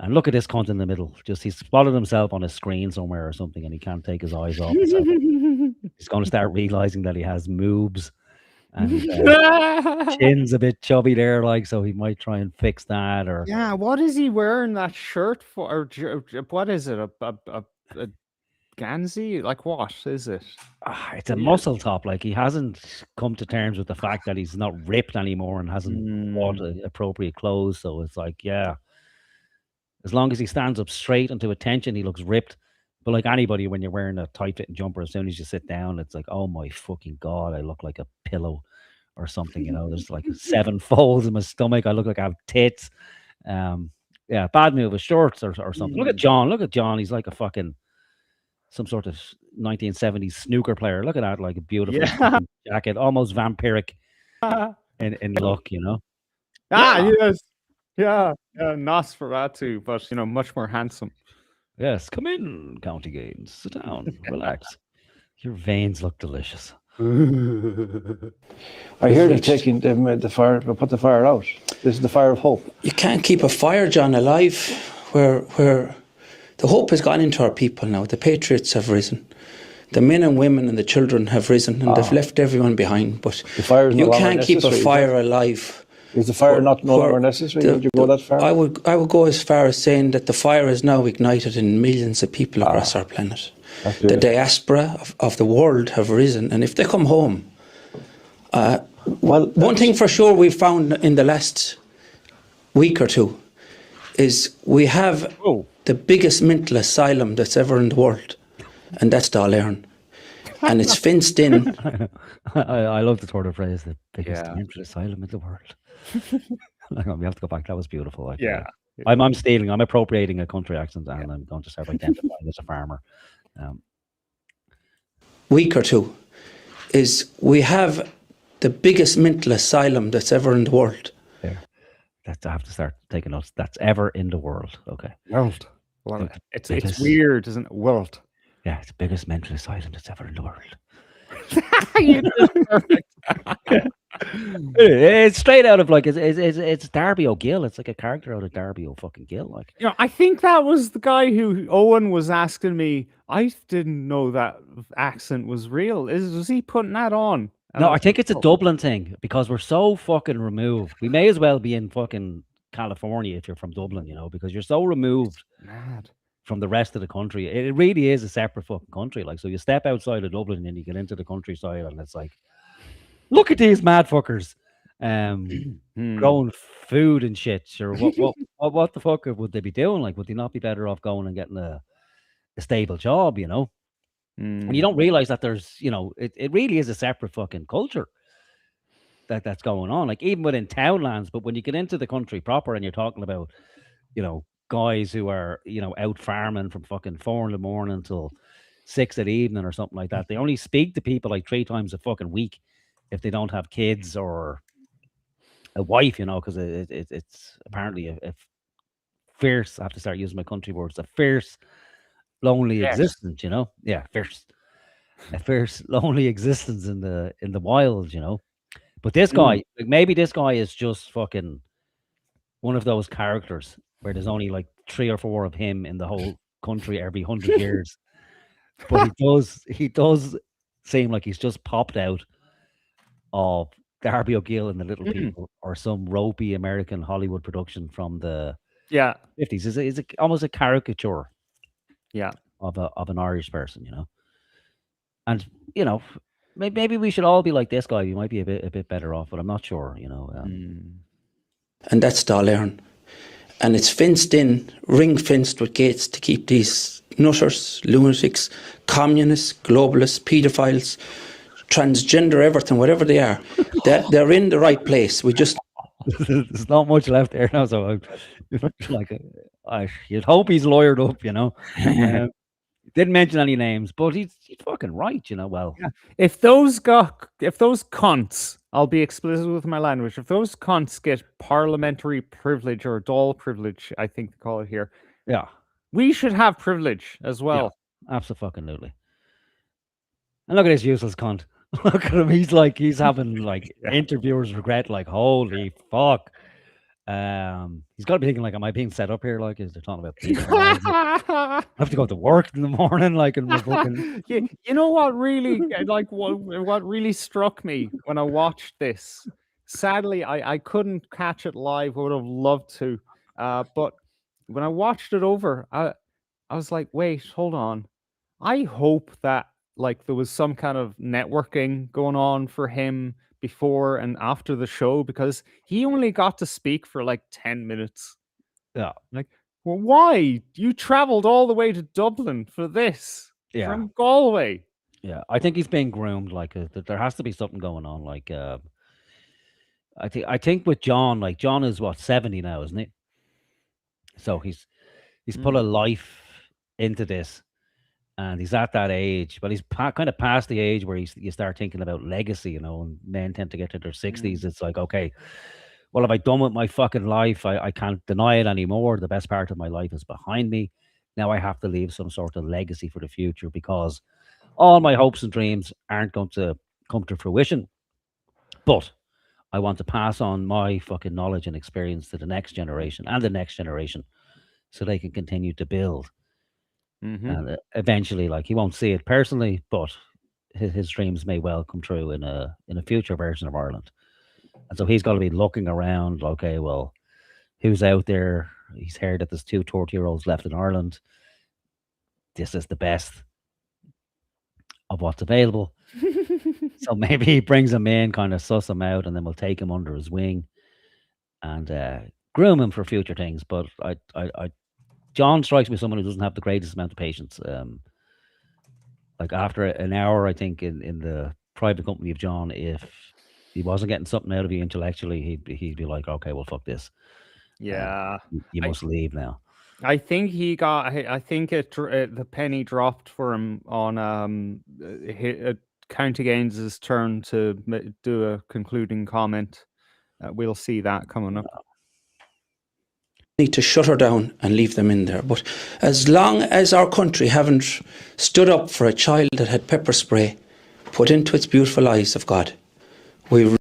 And look at this cunt in the middle. Just he's spotted himself on a screen somewhere or something, and he can't take his eyes off himself. He's going to start realizing that he has moobs, and chin's a bit chubby there, like, so he might try and fix that. Or
yeah, what is he wearing that shirt for? Or what is it? A Gansey? Like, what is it?
It's a muscle top. Like, he hasn't come to terms with the fact that he's not ripped anymore and hasn't bought appropriate clothes. So it's like, yeah, as long as he stands up straight into attention, he looks ripped. But like anybody, when you're wearing a tight-fitting jumper, as soon as you sit down, it's like, oh my fucking God, I look like a pillow or something. There's like 7 folds in my stomach. I look like I have tits. Yeah, bad move with shorts or something. Look at John. He's like a fucking some sort of 1970s snooker player. Look at that, like a beautiful jacket, almost vampiric in look,
Yes. Yeah, Nosferatu, but much more handsome.
Yes, come in, County Gaines. Sit down, relax. Your veins look delicious.
I hear they're taking the fire, put the fire out. This is the fire of hope.
You can't keep a fire, John, alive where the hope has gone into our people now. The patriots have risen. The men and women and the children have risen, and they've left everyone behind. But
the fire is
you can't keep a fire alive.
Is the fire no longer necessary? Would you go that far?
I would go as far as saying that the fire is now ignited in millions of people across our planet. The diaspora of the world have risen, and if they come home, one thing for sure we've found in the last week or two is we have the biggest mental asylum that's ever in the world, and that's Dáil, and it's fenced in.
I love the sort of phrase, the biggest mental asylum in the world. We have to go back. That was beautiful. Like, I'm stealing. I'm appropriating a country accent, and I'm going to start identifying as a farmer.
Week or two is we have the biggest mental asylum that's ever in the world.
Yeah, I have to start taking notes. That's ever in the world. Okay.
World. Well, it's weird, isn't it? World.
Yeah, it's the biggest mental asylum that's ever in the world.
Perfect.
It's straight out of, like, it's Darby O'Gill. It's like a character out of Darby O'Gill. Like,
I think that was the guy who Owen was asking me. I didn't know that accent was real. Was he putting that on?
No, I think it's a Dublin thing, because we're so fucking removed. We may as well be in fucking California if you're from Dublin, because you're so removed from the rest of the country. It really is a separate fucking country. Like, so you step outside of Dublin and you get into the countryside, and it's like, look at these mad fuckers growing food and shit. Sure, what the fuck would they be doing? Like, would they not be better off going and getting a a stable job, you know. And you don't realize that there's, you know, it really is a separate fucking culture that's going on. Like even within townlands, but when you get into the country proper and you're talking about, you know, guys who are, you know, out farming from fucking 4 in the morning until 6 at evening or something like that. They only speak to people like 3 times a fucking week if they don't have kids or a wife, you know, because it's apparently a fierce. I have to start using my country words. A fierce, lonely existence, you know. Yeah, fierce. A fierce, lonely existence in the wild, you know. But this guy, like maybe this guy is just fucking one of those characters where there's only like 3 or 4 of him in the whole country every 100 years. But he does seem like he's just popped out of Darby O'Gill and the Little People or some ropey American Hollywood production from the 50s. Is almost a caricature of an Irish person, you know. And you know, maybe we should all be like this guy. We might be a bit better off, but I'm not sure, you know.
And that's Dáil and it's fenced in, ring fenced with gates to keep these nutters, lunatics, communists, globalists, paedophiles, transgender, everything, whatever they are. They're in the right place. We just
there's not much left there now, so like you'd hope he's lawyered up, you know. Didn't mention any names, but he's fucking right, you know. Well,
if those cunts, I'll be explicit with my language. If those cunts get parliamentary privilege or Dáil privilege, I think they call it here.
Yeah,
we should have privilege as well.
Yeah, absolutely. And look at this useless cunt. Look at him. He's having like interviewers regret. Like, holy fuck. He's got to be thinking like, am I being set up here? Like, is they're talking about people? I have to go to work in the morning, like, and we're fucking...
You know what really, like, what really struck me when I watched this? Sadly, I couldn't catch it live. I would have loved to, but when I watched it over, I was like, wait, hold on. I hope that like there was some kind of networking going on for him before and after the show, because he only got to speak for like 10 minutes.
Yeah.
Like, well, why? You traveled all the way to Dublin for this from Galway.
Yeah, I think he's being groomed. Like, there has to be something going on. Like, I think with John, like John is what 70 now, isn't he? So he's put a life into this. And he's at that age, but he's kind of past the age where you start thinking about legacy, you know, and men tend to get to their 60s. It's like, okay, what have I done with my fucking life? I can't deny it anymore. The best part of my life is behind me. Now I have to leave some sort of legacy for the future, because all my hopes and dreams aren't going to come to fruition. But I want to pass on my fucking knowledge and experience to the next generation and the next generation so they can continue to build. And eventually, like, he won't see it personally, but his dreams may well come true in a future version of Ireland. And so he's got to be looking around. Okay, well, who's out there? He's heard that there's 2 30-year-olds left in Ireland. This is the best of what's available. So maybe he brings him in, kind of suss him out, and then we'll take him under his wing and groom him for future things. But John strikes me as someone who doesn't have the greatest amount of patience. Like after an hour, I think in the private company of John, if he wasn't getting something out of you intellectually, he'd be like, okay, well, fuck this.
Yeah,
you must leave now.
I think he got. I think the penny dropped for him on County Gaines's turn to do a concluding comment. We'll see that coming up.
Need to shut her down and leave them in there. But as long as our country haven't stood up for a child that had pepper spray put into its beautiful eyes of God, we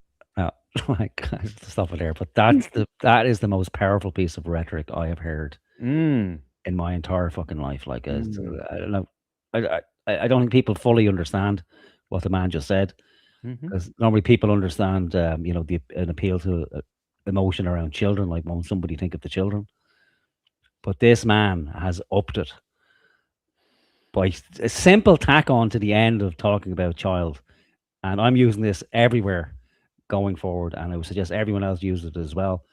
like stop it there. But that is the most powerful piece of rhetoric I have heard in my entire fucking life. Like, I don't know, I don't think people fully understand what the man just said, because normally people understand, you know, an appeal to emotion around children, like when somebody think of the children. But this man has upped it by a simple tack on to the end of talking about child. And I'm using this everywhere going forward, and I would suggest everyone else use it as well,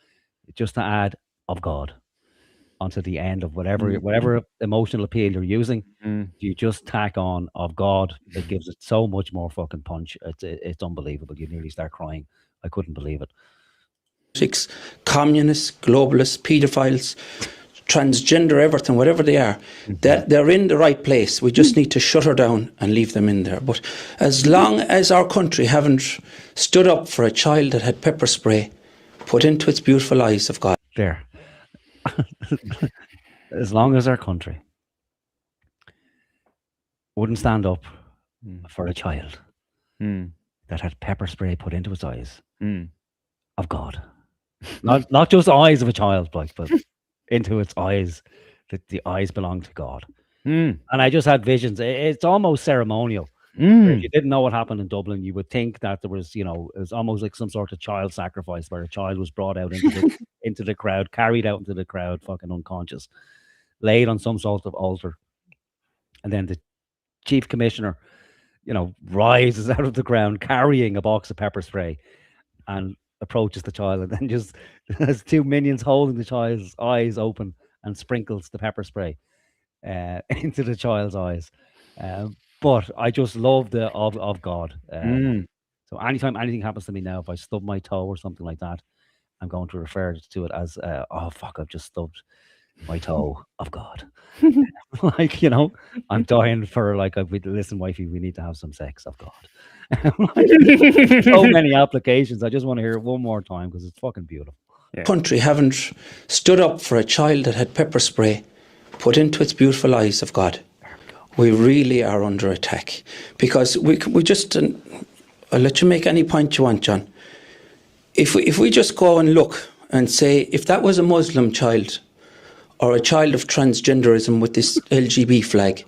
just to add of God. onto the end of whatever emotional appeal you're using. You just tack on of God. It gives it so much more fucking punch. It's unbelievable. You nearly start crying. I couldn't believe it.
Communists, globalists, paedophiles, transgender, everything, whatever they are, they're in the right place. We just need to shut her down and leave them in there. But as long as our country haven't stood up for a child that had pepper spray put into its beautiful eyes of God.
There. As long as our country wouldn't stand up for a child that had pepper spray put into its eyes of God. Not just eyes of a child, but into its eyes, that the eyes belong to God. And I just had visions. It's almost ceremonial. If you didn't know what happened in Dublin, you would think that there was, it was almost like some sort of child sacrifice where a child was brought out into the crowd, carried out into the crowd, fucking unconscious, laid on some sort of altar. And then the chief commissioner, rises out of the ground carrying a box of pepper spray and approaches the child, and then just has two minions holding the child's eyes open and sprinkles the pepper spray into the child's eyes. But I just love the of God. So anytime anything happens to me now, if I stub my toe or something like that, I'm going to refer to it as, oh fuck, I've just stubbed my toe of God. Like, I'm dying for, like, listen, wifey, we need to have some sex of God. So many applications. I just want to hear it one more time because it's fucking beautiful.
Country haven't stood up for a child that had pepper spray put into its beautiful eyes of God. We really are under attack because we just, I'll let you make any point you want, John. If we just go and look and say, if that was a Muslim child or a child of transgenderism with this LGB flag,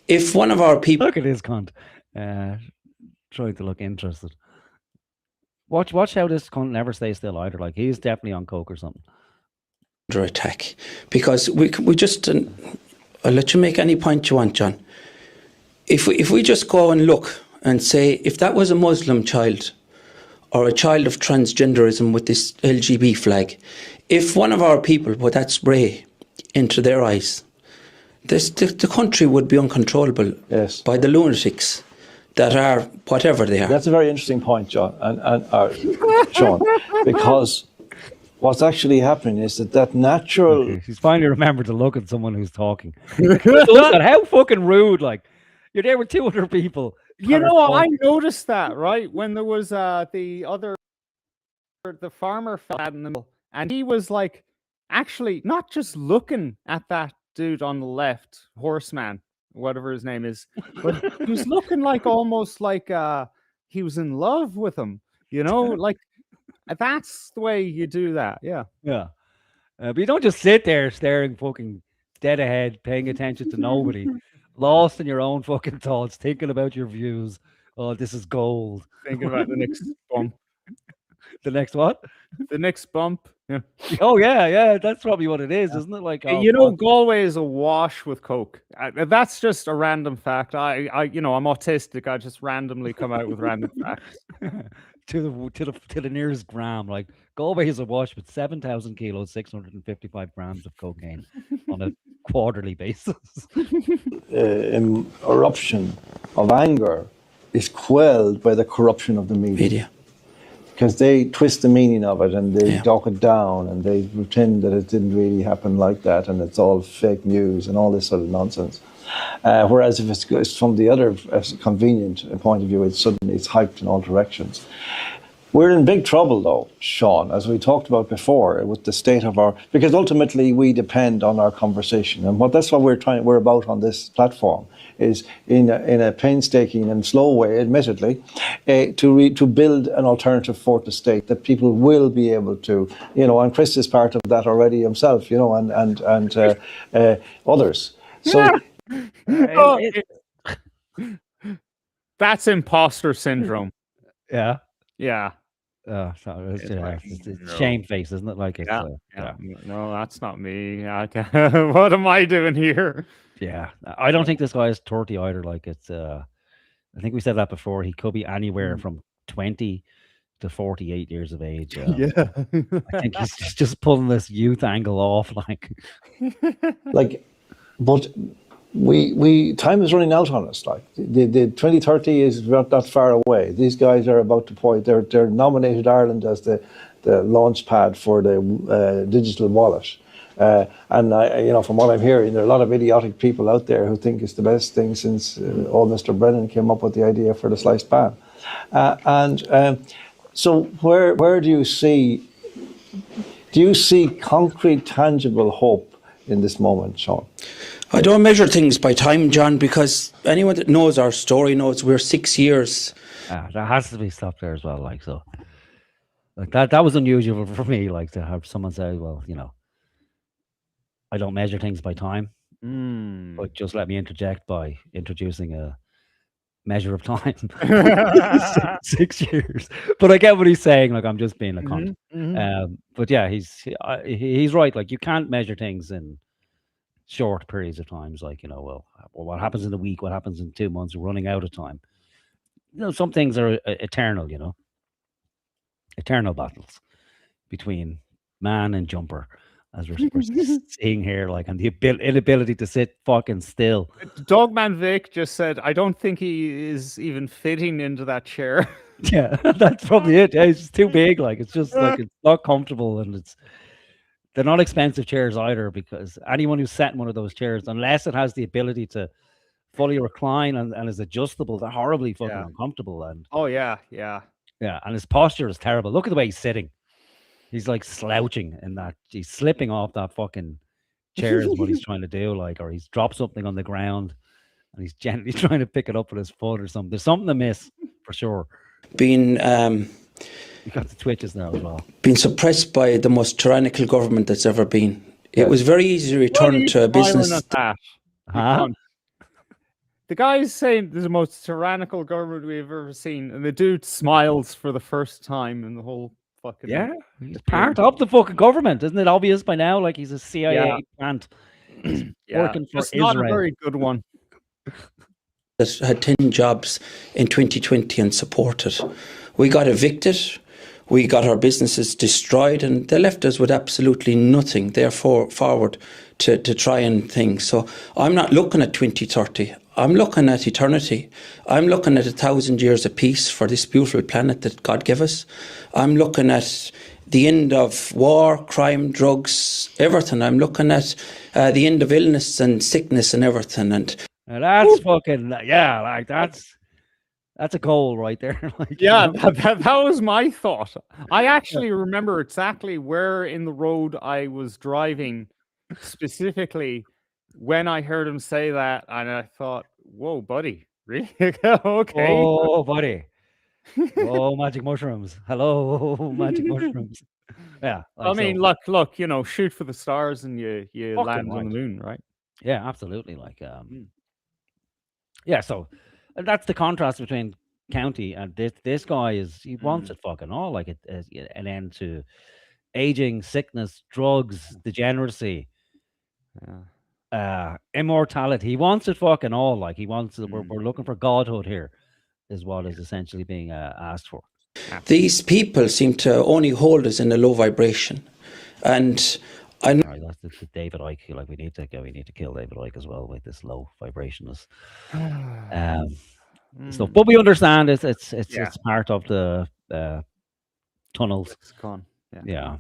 if one of our people...
Look at this cunt. Trying to look interested. Watch how this cunt never stays still either. Like, he's definitely on coke or something.
Under attack because we just... I'll let you make any point you want, John. If we just go and look and say, if that was a Muslim child or a child of transgenderism with this LGB flag, if one of our people put that spray into their eyes, the country would be uncontrollable by the lunatics that are whatever they are.
That's a very interesting point, John, and Sean, because what's actually happening is that natural...
Okay. He's finally remembered to look at someone who's talking. How fucking rude, like, you're there with two other people.
I noticed that, right? When there was the farmer fella in the middle, and he was like, actually not just looking at that dude on the left, Horseman, whatever his name is, but he was looking like almost like he was in love with him, like that's the way you do that.
Yeah. But you don't just sit there staring fucking dead ahead, paying attention to nobody, lost in your own fucking thoughts, thinking about your views. Oh, this is gold.
Thinking about the next bump.
The next what?
The next bump. Yeah.
Oh yeah, that's probably what it is, isn't it? Like,
Galway is awash with coke. That's just a random fact. I'm autistic. I just randomly come out with random facts.
to the nearest gram. Like, Galway is awash with 7,000 kilos, 655 grams of cocaine on a quarterly basis.
Eruption of anger is quelled by the corruption of the media. Because they twist the meaning of it and they dock it down and they pretend that it didn't really happen like that and it's all fake news and all this sort of nonsense. Whereas if it's from the other convenient point of view, it's hyped in all directions. We're in big trouble though, Sean, as we talked about before, with the state of because ultimately we depend on our conversation, and that's what we're about on this platform, is in a painstaking and slow way, admittedly, to build an alternative for the state that people will be able to, and Chris is part of that already himself, and others. So
that's imposter syndrome.
Yeah.
Yeah.
It's shamefaced, isn't it? Like, it's,
No, that's not me. What am I doing here?
Yeah, I don't think this guy is 30 either. Like, it's I think we said that before. He could be anywhere from 20 to 48 years of age.
Yeah.
I think he's just pulling this youth angle off,
Like, but we time is running out on us. Like the 2030 is not that far away. These guys are about to point. They're nominated Ireland as the launch pad for the digital wallet. And from what I'm hearing, there are a lot of idiotic people out there who think it's the best thing since old Mr. Brennan came up with the idea for the sliced pan. So where do you see concrete, tangible hope in this moment, Sean?
I don't measure things by time, John, because anyone that knows our story knows we're 6 years.
There has to be stuff there as well, so. Like that was unusual for me, like to have someone say, well, I don't measure things by time, but just let me interject by introducing a measure of time. 6 years. But I get what he's saying, like I'm just being a cunt. But yeah, he's right. Like you can't measure things in short periods of times, like, well, what happens in a week, what happens in 2 months, we're running out of time. Some things are eternal, eternal battles between man and jumper, as we're seeing here, like, and the inability to sit fucking still.
Dogman Vic just said, I don't think he is even fitting into that chair.
Yeah, that's probably it. It's too big, like it's just like it's not comfortable, and they're not expensive chairs either, because anyone who's sat in one of those chairs, unless it has the ability to fully recline and is adjustable, they're horribly fucking uncomfortable. And and his posture is terrible. Look at the way he's sitting. He's like slouching in that. He's slipping off that fucking chair is what he's trying to do, like, or he's dropped something on the ground and he's gently trying to pick it up with his foot or something. There's something amiss for sure.
Being
you got the twitches now as well.
Being suppressed by the most tyrannical government that's ever been. It was very easy to return to a business.
The guy is saying this is the most tyrannical government we've ever seen, and the dude smiles for the first time in the whole fucking...
Yeah, he's part of the fucking government. Isn't it obvious by now? Like, he's a CIA plant working for Israel.
Not a very good one.
That had 10 jobs in 2020 and supported. We got evicted. We got our businesses destroyed, and they left us with absolutely nothing. Therefore, forward to try and things. So I'm not looking at 2030. I'm looking at eternity. I'm looking at 1,000 years of peace for this beautiful planet that God gave us. I'm looking at the end of war, crime, drugs, everything. I'm looking at the end of illness and sickness and everything. And
that's fucking, like that's a goal right there. Like,
that was my thought. I actually remember exactly where in the road I was driving specifically when I heard him say that, and I thought, whoa, buddy, really? Okay.
Oh, buddy. Oh, magic mushrooms. Hello, magic mushrooms. Yeah.
Like, I mean, look, shoot for the stars and you land on the moon, right?
Yeah, absolutely. Like, so that's the contrast between County and this guy he wants it fucking all, like an end to aging, sickness, drugs, degeneracy, immortality. He wants it fucking all, like he wants it. We're looking for godhood here, is what is essentially being asked for.
These people seem to only hold us in a low vibration, and
that's the David Icke. Like we need to kill David Icke as well with this low vibrationist stuff. But we understand it's part of the tunnels. Yeah.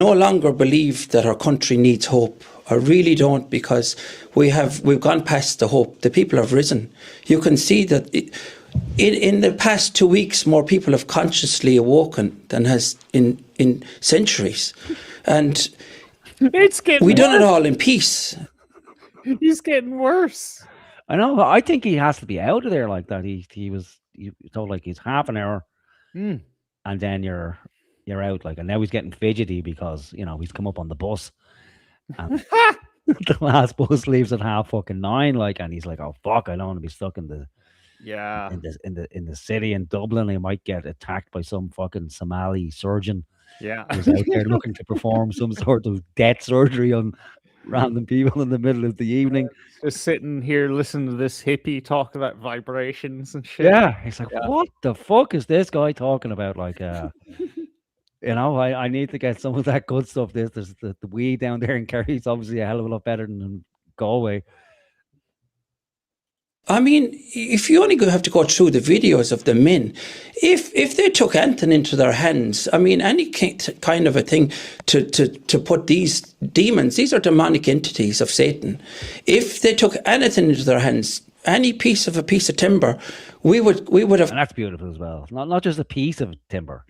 No longer believe that our country needs hope. I really don't, because we've gone past the hope. The people have risen. You can see that in the past 2 weeks, more people have consciously awoken than has in centuries, and we done it all in peace.
He's getting worse.
I know. I think he has to be out of there like that. He was told like he's half an hour, and then you're out, like, and now he's getting fidgety because he's come up on the bus, and the last bus leaves at 9:30, like, and he's like, oh fuck, I don't want to be stuck in the city in Dublin. He might get attacked by some fucking Somali surgeon. Who's out there looking to perform some sort of death surgery on random people in the middle of the evening.
Just sitting here listening to this hippie talk about vibrations and shit.
Yeah, he's like, what the fuck is this guy talking about? Like, I need to get some of that good stuff. There's the weed down there in Kerry's obviously a hell of a lot better than Galway.
I mean, if you only have to go through the videos of the men, if they took anything into their hands, I mean, any kind of a thing to put these demons, these are demonic entities of Satan. If they took anything into their hands, any piece of timber, we would have.
And that's beautiful as well. Not just a piece of timber,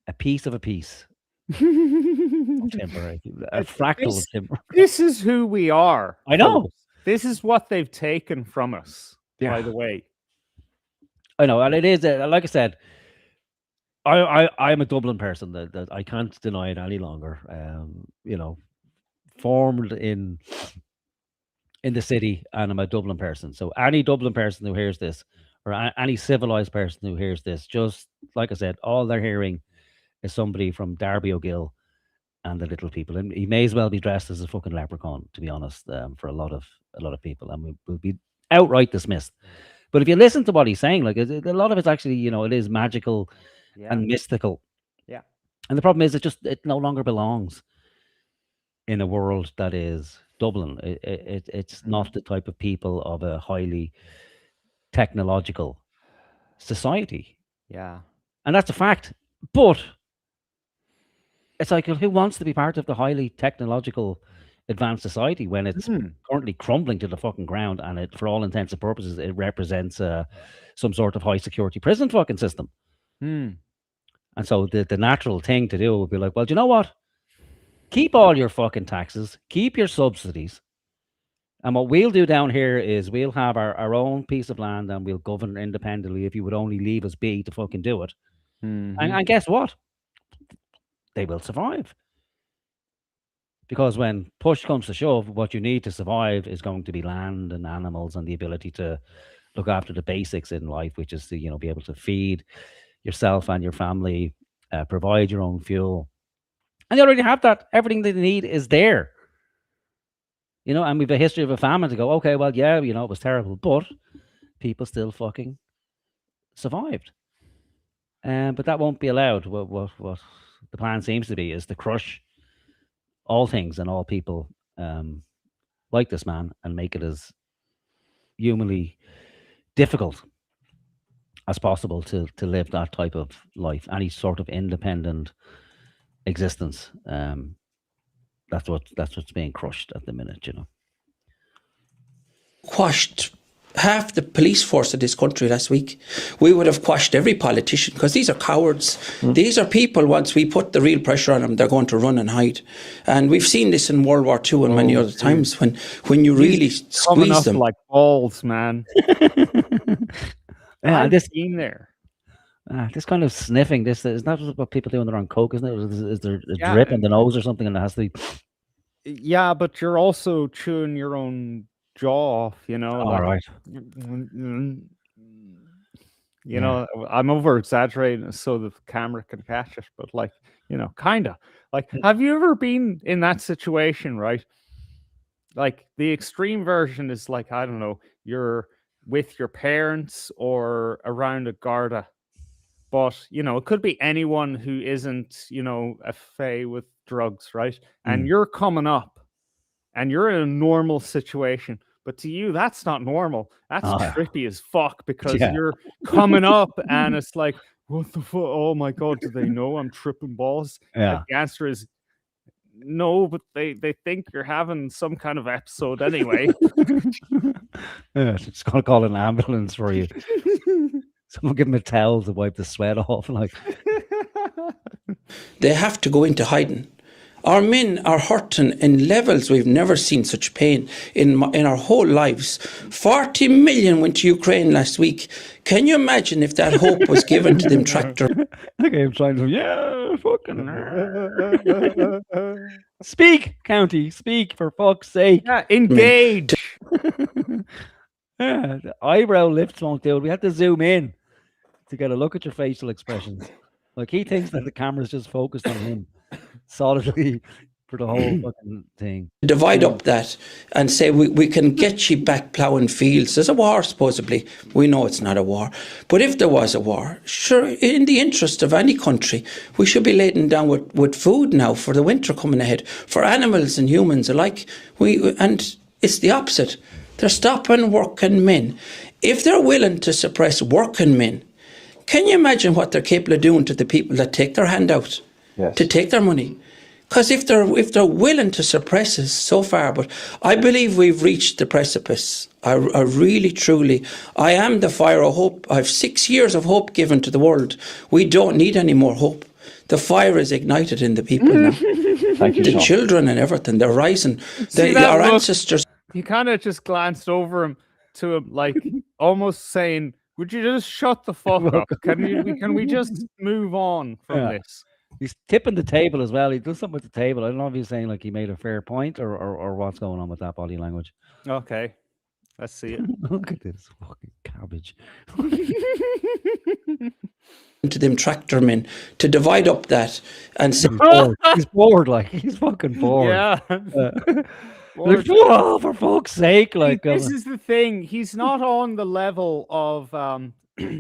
a piece of a piece. Of timber, a fractal of timber.
This is who we are.
I know.
This is what they've taken from us, by the way.
I know, and it is, like I said, I'm a Dublin person. That I can't deny it any longer. Formed in the city, and I'm a Dublin person. So any Dublin person who hears this, or any civilized person who hears this, just like I said, all they're hearing is somebody from Derby O'Gill and the little people, and he may as well be dressed as a fucking leprechaun, to be honest, for a lot of people, and we'll be outright dismissed. But if you listen to what he's saying, like, a lot of it's actually, it is magical and mystical.
Yeah.
And the problem is, it no longer belongs in a world that is Dublin. It's not the type of people of a highly technological society.
Yeah.
And that's a fact. But it's like, who wants to be part of the highly technological advanced society when it's currently crumbling to the fucking ground, and it, for all intents and purposes, it represents some sort of high security prison fucking system. And so the natural thing to do would be like, well, do you know what? Keep all your fucking taxes, keep your subsidies, and what we'll do down here is we'll have our own piece of land, and we'll govern independently if you would only leave us be to fucking do it. And guess what? They will survive. Because when push comes to shove, what you need to survive is going to be land and animals and the ability to look after the basics in life, which is to, be able to feed yourself and your family, provide your own fuel. And they already have that. Everything they need is there. And we've a history of a famine to go, okay, well, yeah, it was terrible, but people still fucking survived. But that won't be allowed. What the plan seems to be is to crush all things and all people like this man and make it as humanly difficult as possible to live that type of life, any sort of independent existence. That's what's being crushed at the minute,
Quashed half the police force of this country last week. We would have quashed every politician, because these are cowards. These are people, once we put the real pressure on them, they're going to run and hide. And we've seen this in World War II and many other times when you really squeeze them.
Like balls, man.
Yeah, this
in there.
This kind of sniffing, this is not what people do when they're on coke, isn't it? Is there a drip in the nose or something, and it has to be...
Yeah, but you're also chewing your own jaw off,
All right.
I'm over exaggerating so the camera can catch it, but kind of like, have you ever been in that situation, right? Like, the extreme version is like, I don't know, you're with your parents or around a Garda, but it could be anyone who isn't a fae with drugs, right? And you're coming up and you're in a normal situation, but to you that's not normal. That's trippy as fuck, because you're coming up and it's like, what the fuck? Oh my god, do they know I'm tripping balls?
Yeah.
The answer is no, but they think you're having some kind of episode anyway.
Yeah, it's gonna call an ambulance for you. Someone give them a towel to wipe the sweat off.
They have to go into hiding. Our men are hurting in levels we've never seen such pain in our whole lives. 40 million went to Ukraine last week. Can you imagine if that hope was given to them tractor?
Okay, I'm trying to, fucking... Speak, County, speak, for fuck's sake.
Yeah, engage.
Yeah, the eyebrow lifts won't do it. We have to zoom in to get a look at your facial expressions. Like, he thinks that the camera's just focused on him solidly for the whole fucking thing.
Divide up that and say we can get you back ploughing fields. There's a war, supposedly. We know it's not a war. But if there was a war, sure, in the interest of any country, we should be laden down with food now for the winter coming ahead, for animals and humans alike. And it's the opposite. They're stopping working men. If they're willing to suppress working men, can you imagine what they're capable of doing to the people that take their hand out to take their money? Because if they're willing to suppress us so far, but I believe we've reached the precipice. I really, truly, I am the fire of hope. I have 6 years of hope given to the world. We don't need any more hope. The fire is ignited in the people now.
Thank you,
The
Sean.
children and everything, they're rising. Our ancestors.
He kind of just glanced over him to him, like almost saying, "Would you just shut the fuck up? Can we just move on from this?"
He's tipping the table as well. He does something with the table. I don't know if he's saying like he made a fair point or what's going on with that body language.
Okay, let's see it.
Look at this fucking cabbage.
To them tractor men to divide up that and say,
He's bored, like he's fucking bored.
Yeah.
Like, oh, for fuck's sake! Like
This is the thing. He's not on the level of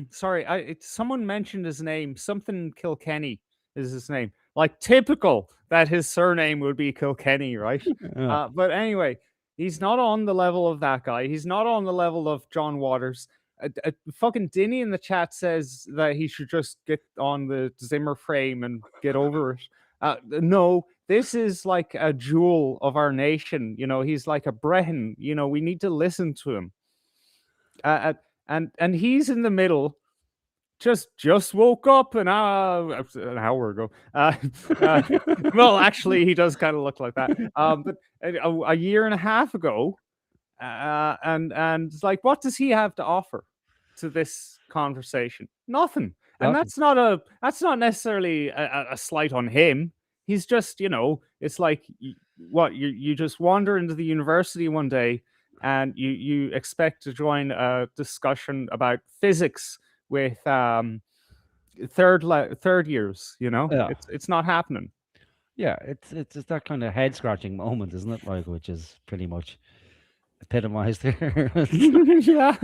sorry, someone mentioned his name. Something Kilkenny is his name. Like typical that his surname would be Kilkenny, right?
Yeah.
But anyway, he's not on the level of that guy. He's not on the level of John Waters. Fucking Dinny in the chat says that he should just get on the Zimmer frame and get over it. No, this is like a jewel of our nation. You know, he's like a Breton. You know, we need to listen to him. And he's in the middle. Just woke up an hour ago. Well, actually, he does kind of look like that. But a year and a half ago, and it's like, what does he have to offer to this conversation? Nothing. And that's not necessarily a slight on him. He's just, you know, it's like you just wander into the university one day and you expect to join a discussion about physics with third years, you know.
Yeah.
It's not happening.
Yeah, it's just that kind of head scratching moment, isn't it? Like, which is pretty much epitomized there.
Yeah.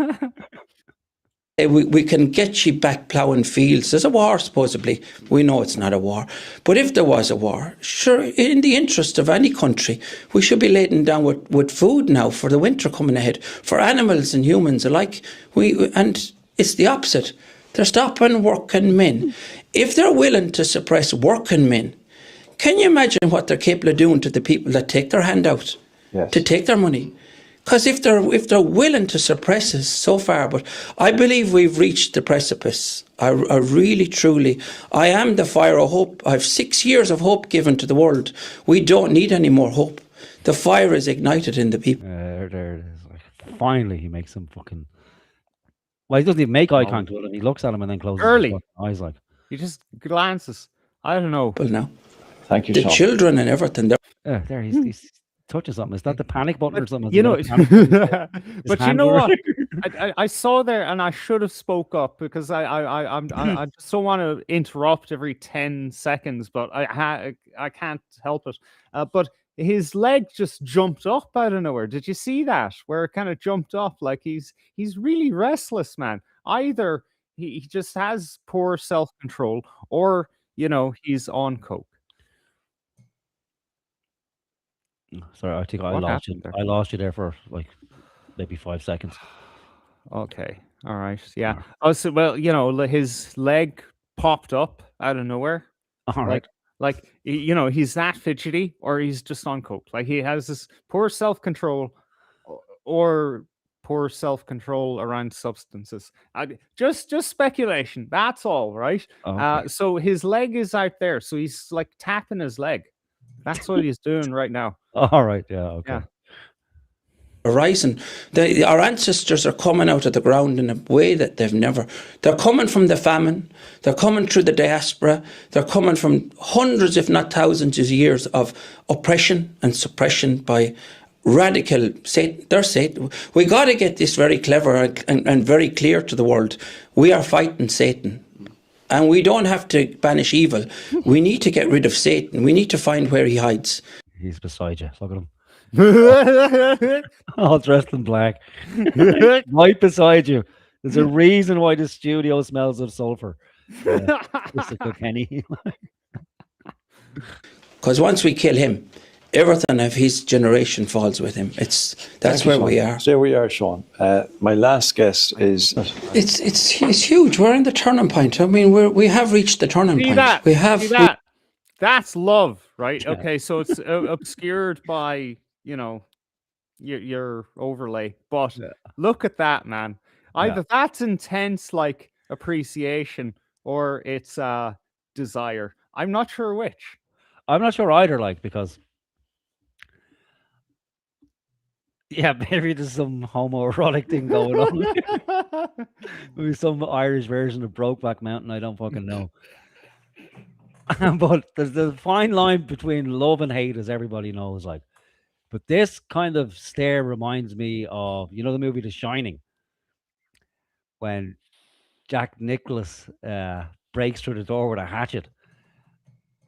We can get you back ploughing fields. There's a war, supposedly. We know it's not a war. But if there was a war, sure, in the interest of any country, we should be laden down with food now for the winter coming ahead, for animals and humans alike. And it's the opposite. They're stopping working men. If they're willing to suppress working men, can you imagine what they're capable of doing to the people that take their hand out to take their money? Because if they're willing to suppress us so far, but I believe we've reached the precipice. I really, truly, I am the fire of hope. I have 6 years of hope given to the world. We don't need any more hope. The fire is ignited in the people.
There it is. Like, finally, he makes some fucking. Well, he doesn't even make eye contact with him. He looks at him and then closes his fucking eyes. Like,
He just glances. I don't know.
Well, now,
Thank you,
the
Sean.
children and everything.
there he's touches something. Is that the panic button or something?
You know,
Is it
but you know what? I saw there, and I should have spoke up because I just don't want to interrupt every 10 seconds, but I can't help it. But his leg just jumped up out of nowhere. Did you see that? Where it kind of jumped up, like he's really restless, man. Either he just has poor self-control, or you know, he's on coke.
Sorry, I think I
What
lost you.
happened there?
I lost you there for like maybe 5 seconds.
Okay. All right. Yeah. Oh, so well, you know, his leg popped up out of nowhere.
All right.
Like you know, he's that fidgety, or he's just on coke. Like he has this poor self-control, or poor self-control around substances. Just speculation. That's all, right?
Okay.
So his leg is out there. So he's like tapping his leg. That's what he's doing right now.
All right. Yeah. Okay.
Yeah.
Rising. Our ancestors are coming out of the ground in a way that they've never. They're coming from the famine. They're coming through the diaspora. They're coming from hundreds, if not thousands, of years of oppression and suppression by radical Satan. They're Satan. We got to get this very clever and very clear to the world. We are fighting Satan. And we don't have to banish evil. We need to get rid of Satan. We need to find where he hides.
He's beside you. Look at him. All dressed in black. Right beside you. There's a reason why the studio smells of sulphur. Mr. Kilkenny.
Because once we kill him, everything of his generation falls with him. That's where we are.
So we are, Sean. My last guess is
It's huge. We're in the turning point. I mean, we have reached the turning point.
That?
We have.
See that? That's love, right? Okay, so it's obscured by your overlay, but look at that, man. Either that's intense, like appreciation, or it's desire. I'm not sure which.
I'm not sure either, like, because maybe there's some homoerotic thing going on. Maybe some Irish version of Brokeback Mountain. I don't fucking know. But there's the fine line between love and hate, as everybody knows. Like, but this kind of stare reminds me of the movie The Shining, when Jack Nicklaus breaks through the door with a hatchet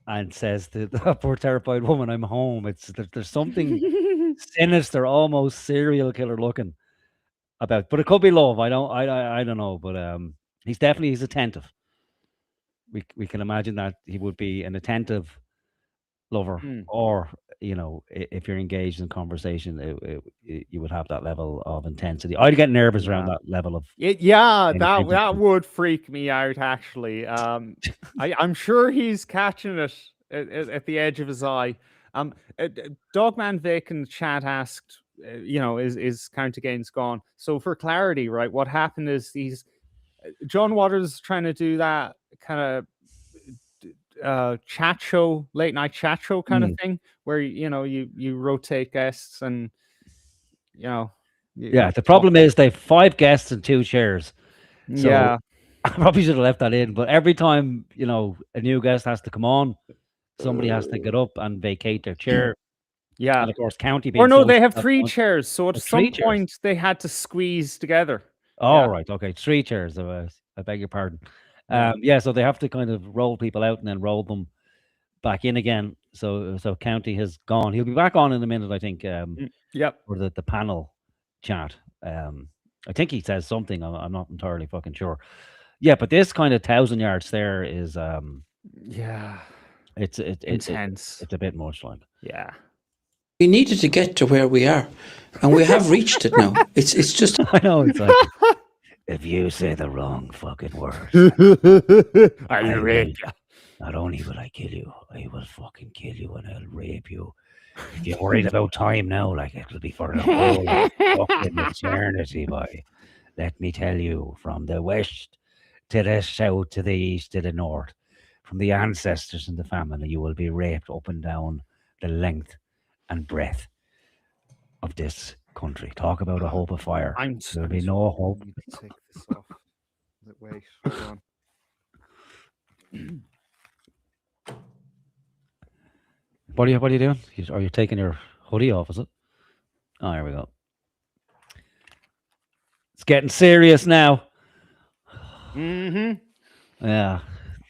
and says to the poor terrified woman, "I'm home." There's something sinister, almost serial killer looking about, but it could be love. I don't know, but he's attentive. We can imagine that he would be an attentive lover, or if you're engaged in conversation, you would have that level of intensity. I'd get nervous around that level of
that would freak me out, actually. I'm sure he's catching it at the edge of his eye. Dogman Vic in the chat asked, is County Gains gone? So for clarity, right, what happened is John Waters trying to do that kind of chat show, late night chat show kind of thing, where you rotate guests and
the problem is they have 5 guests and 2 chairs. So I probably should have left that in, but every time a new guest has to come on, somebody has to get up and vacate their chair. And of course, County being
they have 3 chairs, so at some point they had to squeeze together.
Right, okay, 3 chairs. I beg your pardon. So they have to kind of roll people out and then roll them back in again. So County has gone. He'll be back on in a minute, I think. For the panel chat. I think he says something. I'm not entirely fucking sure. Yeah, but this kind of 1,000 yards there is it's
intense.
It's a bit much, like.
Yeah.
We needed to get to where we are, and we have reached it now. It's just.
I know, it's like, if you say the wrong fucking word,
I'll rape you.
Not only will I kill you, I will fucking kill you and I'll rape you. If you're worried about time now, like, it'll be for the whole fucking eternity, boy. Let me tell you, from the west to the south to the east to the north, from the ancestors and the family, you will be raped up and down the length and breadth of this country. Talk about a hope of fire. There'll be no hope.
Take this off. Wait, hold on.
What are you doing? Are you taking your hoodie off, is it? Oh, here we go. It's getting serious now. Yeah.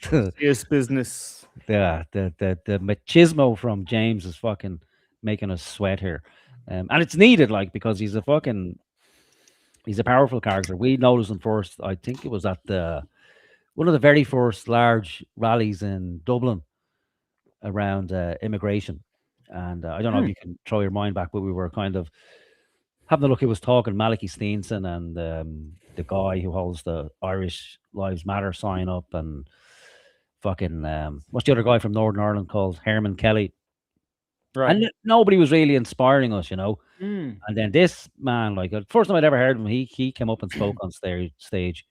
Serious business.
Yeah, the machismo from James is fucking making us sweat here. And it's needed, like, because he's a powerful character. We noticed him first, I think it was at one of the very first large rallies in Dublin around immigration. And I don't know if you can throw your mind back, but we were kind of having a look. He was talking Malachy Steenson and the guy who holds the Irish Lives Matter sign up, and fucking what's the other guy from Northern Ireland called? Horseman Kilkenny.
Right.
And nobody was really inspiring us,
Mm.
And then this man, like, the first time I'd ever heard of him, he came up and spoke on stage.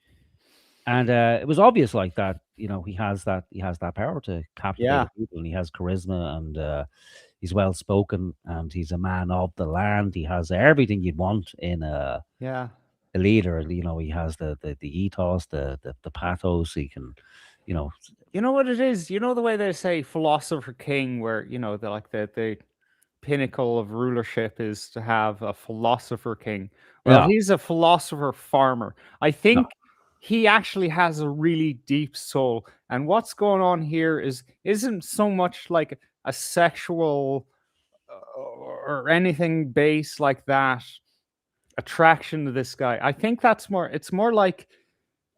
And it was obvious, like, that, he has that power to captivate people, and he has charisma, and he's well spoken, and he's a man of the land. He has everything you'd want in a leader. He has the ethos, the pathos. He can,
You know what it is? You know the way they say philosopher king, where the pinnacle of rulership is to have a philosopher king. Well, he's a philosopher farmer. I think he actually has a really deep soul, and what's going on here isn't so much like a sexual or anything base like that attraction to this guy. I think it's more like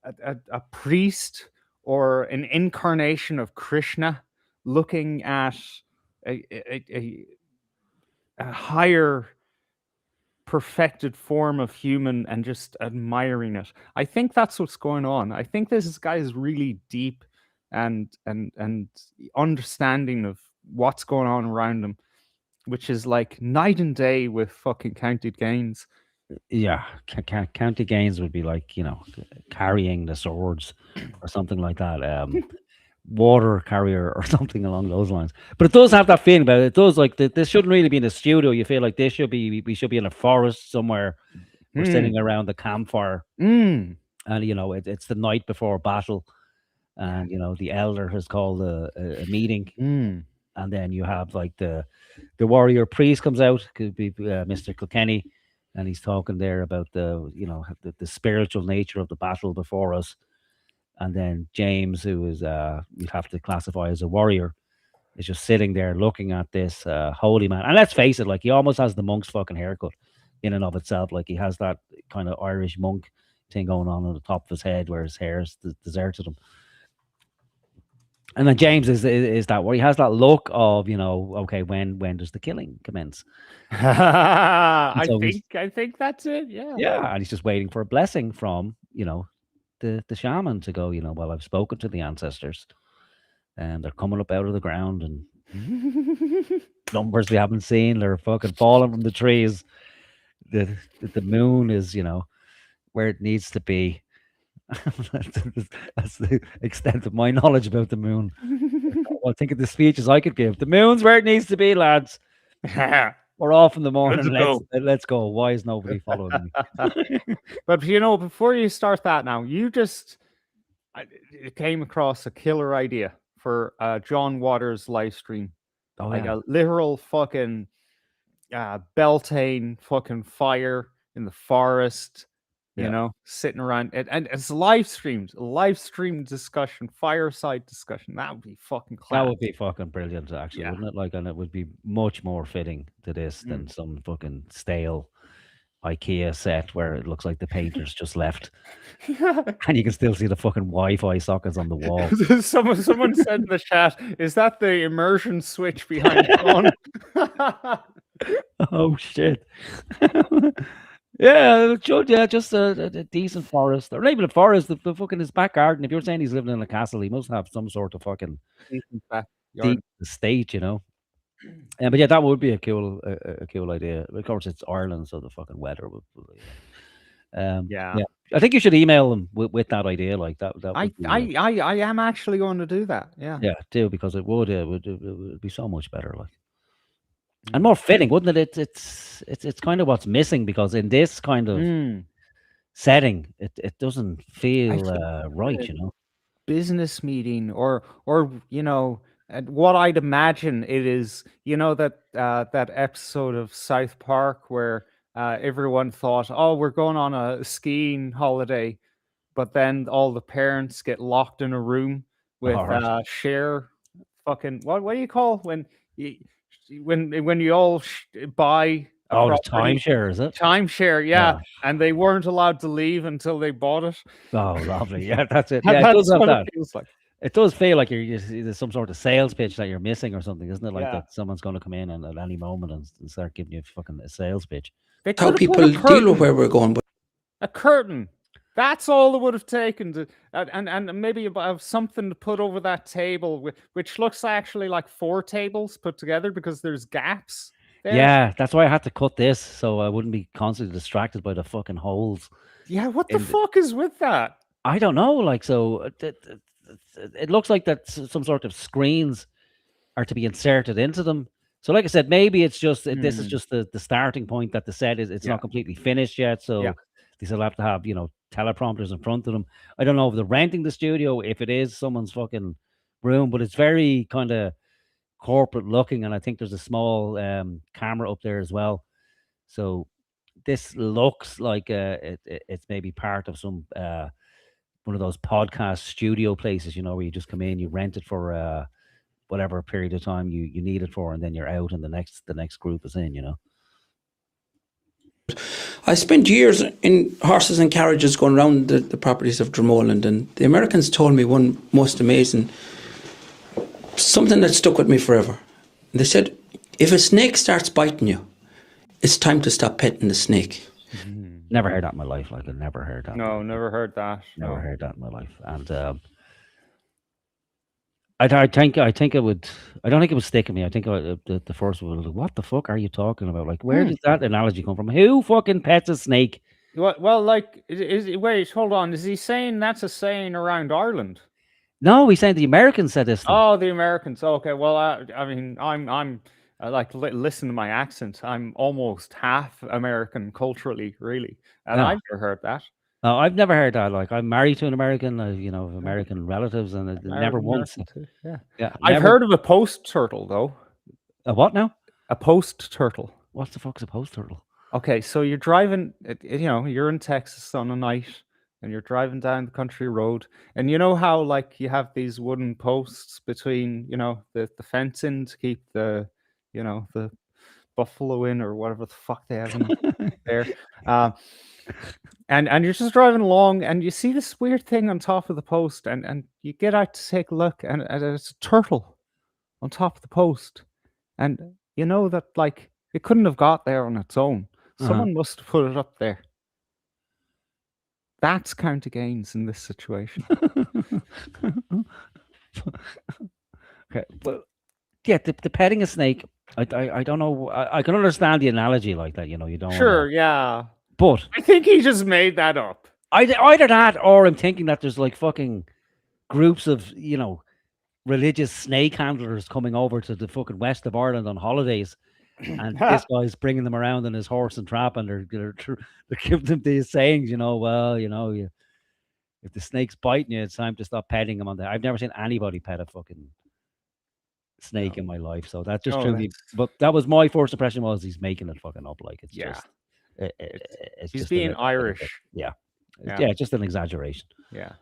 a priest or an incarnation of Krishna looking at a higher perfected form of human and just admiring it. I think that's what's going on. I think this guy is really deep and understanding of what's going on around him, which is like night and day with fucking counted gains.
Yeah, county gains would be like, carrying the swords or something like that. Water carrier or something along those lines. But it does have that feeling about it. It does, like, this shouldn't really be in a studio. You feel like we should be in a forest somewhere. We're sitting around the campfire, and it's the night before battle, and the elder has called a meeting, and then you have like the warrior priest comes out, could be Mr. Kilkenny, and he's talking there about the spiritual nature of the battle before us. And then James, who is you'd have to classify as a warrior, is just sitting there looking at this holy man. And let's face it, like, he almost has the monk's fucking haircut in and of itself. Like, he has that kind of Irish monk thing going on the top of his head where his hair's deserted him. And then James is that where he has that look of, okay, when does the killing commence?
I think that's it. Yeah.
Yeah, and he's just waiting for a blessing from, the shaman to go, well, I've spoken to the ancestors and they're coming up out of the ground, and numbers we haven't seen, they're fucking falling from the trees. The moon is, where it needs to be. That's the extent of my knowledge about the moon. I think of the speeches I could give. The moon's where it needs to be, lads. We're off in the morning. Let's go. Why is nobody following me?
But before you start that now, it came across a killer idea for John Waters' live stream.
Oh,
like
yeah.
a literal fucking Beltane fucking fire in the forest, sitting around it, and it's live stream discussion, fireside discussion. That would be fucking class.
That would be fucking brilliant, actually, wouldn't it? Like, and it would be much more fitting to this than some fucking stale IKEA set where it looks like the painters just left, and you can still see the fucking Wi-Fi sockets on the wall.
Someone said in the chat, "Is that the immersion switch behind John?"
Oh shit! Yeah, just a decent forest, or not even a forest. The fucking his back garden. If you're saying he's living in a castle, he must have some sort of fucking deep estate, But yeah, that would be a cool idea. Of course, it's Ireland, so the fucking weather would. Yeah. I think you should email them with that idea, like that.
I am actually going to do that. Yeah.
Yeah, do, because it would be so much better, like. And more fitting, wouldn't it? It's kind of what's missing, because in this kind of setting, it doesn't feel right,
Business meeting, or what I'd imagine it is, that episode of South Park where everyone thought, oh, we're going on a skiing holiday, but then all the parents get locked in a room with share fucking what do you call when you all buy
the timeshare, is it?
Timeshare, yeah. And they weren't allowed to leave until they bought it.
Oh, lovely. Yeah, that's it. Yeah, it does have that. It feels like. It does feel like there's some sort of sales pitch that you're missing or something, isn't it? Like that someone's going to come in and at any moment and start giving you fucking a sales pitch.
How people deal with where we're going.
A curtain. That's all it would have taken to, and maybe have something to put over that table, which looks actually like 4 tables put together because there's gaps there.
Yeah, that's why I had to cut this so I wouldn't be constantly distracted by the fucking holes.
Yeah, what the fuck is with that?
I don't know. Like, so it looks like that some sort of screens are to be inserted into them. So, like I said, maybe it's just this is just the starting point, that the set is not completely finished yet. So they still have to have teleprompters in front of them. I don't know if they're renting the studio, if it is someone's fucking room, but it's very kind of corporate looking, and I think there's a small camera up there as well. So this looks like it's maybe part of some one of those podcast studio places, where you just come in, you rent it for whatever period of time you need it for, and then you're out, and the next group is in.
I spent years in horses and carriages going around the properties of Dromoland, and the Americans told me one most amazing, something that stuck with me forever. They said, if a snake starts biting you, it's time to stop petting the snake.
Never heard that in my life. Like, I never heard that.
No, never heard that.
Never
No.
heard that in my life. And I think it would. I don't think it would stick in me. I think the first one was like, what the fuck are you talking about? Like, where does that analogy come from? Who fucking pets a snake?
Well, like, wait, hold on. Is he saying that's a saying around Ireland?
No, he's saying the Americans said this.
Oh, the Americans. Okay, well, I mean, I'm like, listen to my accent. I'm almost half American culturally, really, and
Yeah.
I've never heard that.
No, I've never heard that. Like, I'm married to an American. American relatives, and never once.
American too, yeah.
Yeah,
I've heard of a post turtle though.
A what now?
A post turtle.
What the fuck's a post turtle?
Okay, so you're driving. You're in Texas on a night, and you're driving down the country road, and you know how like you have these wooden posts between the fencing to keep the the buffalo in, or whatever the fuck they have in there. And you're just driving along, and you see this weird thing on top of the post, and you get out to take a look, and it's a turtle on top of the post, and you know that like it couldn't have got there on its own. Someone must have put it up there. That's counter gains in this situation.
Okay, well, yeah, the petting a snake. I don't know. I can understand the analogy like that. You don't.
Sure, yeah.
But
I think he just made that up.
either that, or I'm thinking that there's like fucking groups of religious snake handlers coming over to the fucking west of Ireland on holidays, and this guy's bringing them around in his horse and trap, and they're giving them these sayings. If the snake's biting you, it's time to stop petting him. I've never seen anybody pet a fucking snake in my life, so that just threw me. But that was my first impression, was he's making it fucking up. Like, it's just.
He's being Irish.
Yeah, just an exaggeration.
Yeah.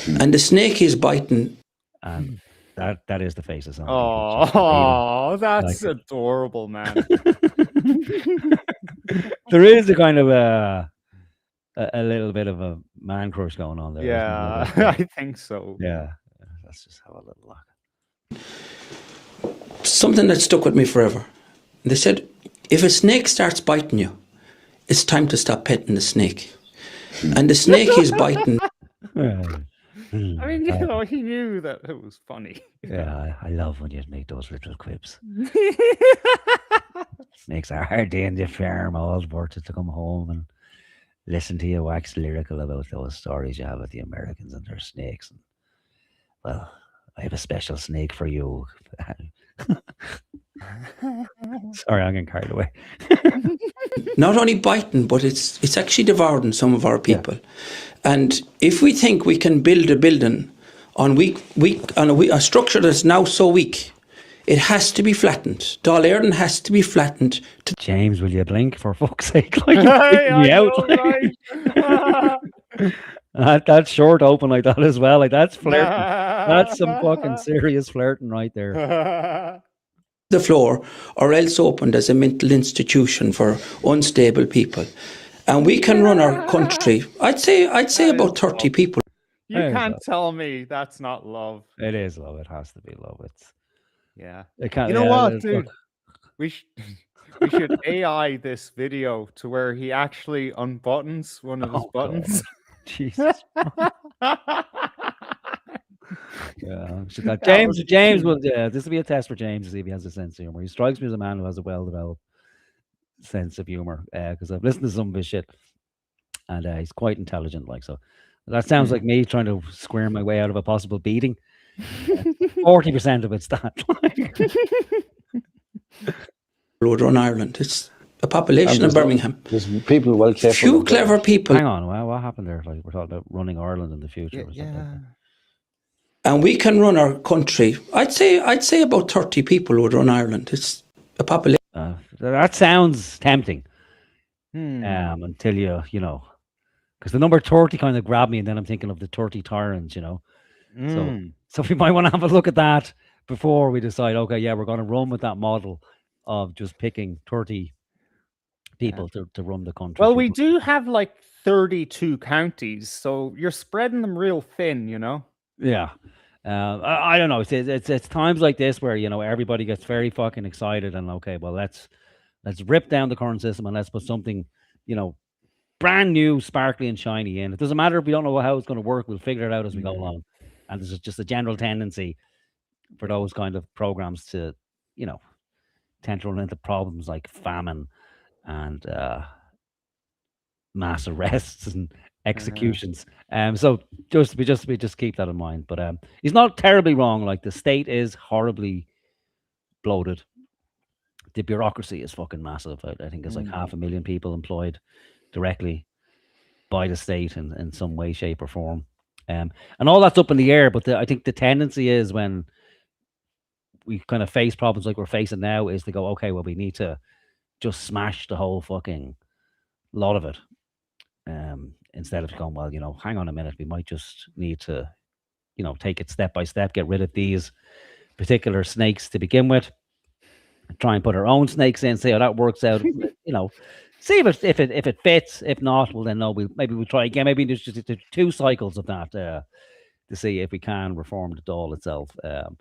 And the snake is biting.
And that is the face of something.
Oh, that's adorable, man.
There is a kind of a little bit of a man crush going on there.
Yeah, I think so.
Yeah, let's just have a little look.
Something that stuck with me forever. They said, if a snake starts biting you, it's time to stop petting the snake. And the snake is biting.
I mean, he knew that it was funny.
Yeah, I love when you make those little quips. Snakes are hard day in the farm, all worth it to come home and listen to you wax lyrical about those stories you have with the Americans and their snakes. And, well, I have a special snake for you. Sorry, I'm getting carried away.
Not only biting, but it's actually devouring some of our people. Yeah. And if we think we can build a building on a structure that's now so weak, it has to be flattened. Dáil Éireann has to be flattened.
James, will you blink for fuck's sake? Like, you're me out. That short open like that as well. Like, that's flirting. That's some fucking serious flirting right there.
The floor, or else opened as a mental institution for unstable people, and we can run our country. I'd say about 30 people.
You can't tell me that's not love.
It is love. It has to be love. It can't.
You know what, dude? We should AI this video to where he actually unbuttons one of his buttons.
Jesus. Yeah, James will. This will be a test for James to see if he has a sense of humor. He strikes me as a man who has a well-developed sense of humor, because I've listened to some of his shit, and he's quite intelligent. Like, so, that sounds like me trying to square my way out of a possible beating. 40% of it's that.
Road on Ireland. It's a population of Birmingham.
There's people well capable.
Few clever people.
Hang on, what happened there? Like, we're talking about running Ireland in the future or something.
Yeah.
And we can run our country. I'd say about 30 people would run Ireland. It's a population.
That sounds tempting. Until because the number 30 kind of grabbed me, and then I'm thinking of the 30 tyrants. So we might want to have a look at that before we decide, okay, yeah, we're going to run with that model of just picking 30 people to run the country.
Well, we do have like 32 counties, so you're spreading them real thin,
Yeah. I don't know. It's times like this where, everybody gets very fucking excited and okay, well, let's rip down the current system and let's put something, brand new, sparkly and shiny in. It doesn't matter if we don't know how it's going to work. We'll figure it out as we go along. And there's just a general tendency for those kind of programs to, tend to run into problems like famine and mass arrests and executions. So we just keep that in mind. But he's not terribly wrong. Like, the state is horribly bloated. The bureaucracy is fucking massive. I think there's like 500,000 people employed directly by the state in some way, shape, or form. And all that's up in the air. But I think the tendency is, when we kind of face problems like we're facing now, is to go, okay, well, we need to just smash the whole fucking lot of it. Instead of going, well, hang on a minute, we might just need to, take it step by step, get rid of these particular snakes to begin with, try and put our own snakes in, see how that works out, see if it fits. If not, well, then no, maybe we'll try again. Maybe there's just 2 cycles of that to see if we can reform the doll itself. And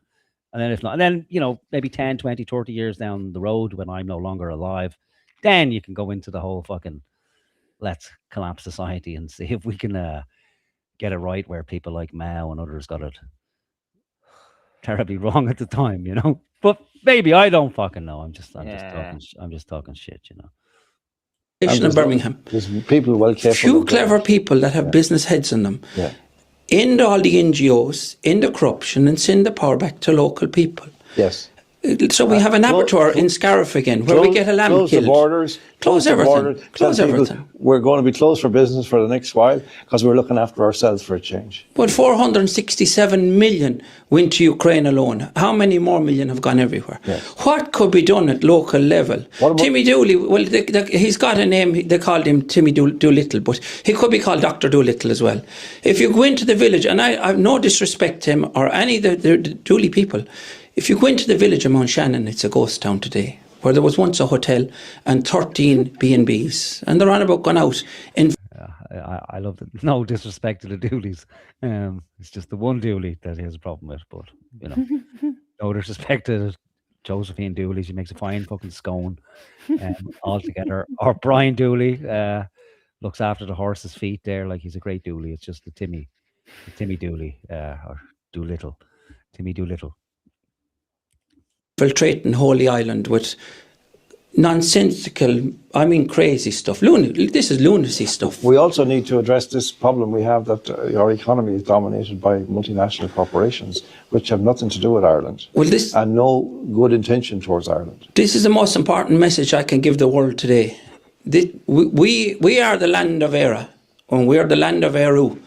then if not, and then, maybe 10, 20, 30 years down the road, when I'm no longer alive, then you can go into the whole fucking let's collapse society and see if we can get it right, where people like Mao and others got it terribly wrong at the time, But maybe, I don't fucking know. I'm just talking shit,
In Birmingham,
There's people well capable.
few clever people that have business heads in them.
Yeah.
In all the NGOs, in the corruption, and send the power back to local people.
Yes.
So we have an abattoir in Scariff again, where we get a lamb
close
killed.
The borders.
Close everything. Close
Tell people
everything.
We're going to be closed for business for the next while because we're looking after ourselves for a change.
But 467 million went to Ukraine alone. How many more million have gone everywhere?
Yes.
What could be done at local level? Timmy Dooley, well, he's got a name, they called him Timmy Doolittle, but he could be called Dr. Doolittle as well. If you go into the village, and I have no disrespect to him or any of the Dooley people, if you go into the village of Mount Shannon, it's a ghost town today, where there was once a hotel and 13 B&Bs, and they're on about gone out in...
I love it. No disrespect to the Dooleys. It's just the one Dooley that he has a problem with, but, no disrespect to Josephine Dooley. She makes a fine fucking scone altogether. Or Brian Dooley looks after the horse's feet there like he's a great Dooley. It's just the Timmy Dooley, or Doolittle. Timmy Doolittle.
Infiltrating Holy Island with nonsensical, crazy stuff. This is lunacy stuff.
We also need to address this problem we have that our economy is dominated by multinational corporations, which have nothing to do with Ireland, and no good intention towards Ireland.
This is the most important message I can give the world today. We are the land of Era, and we are the land of Eru.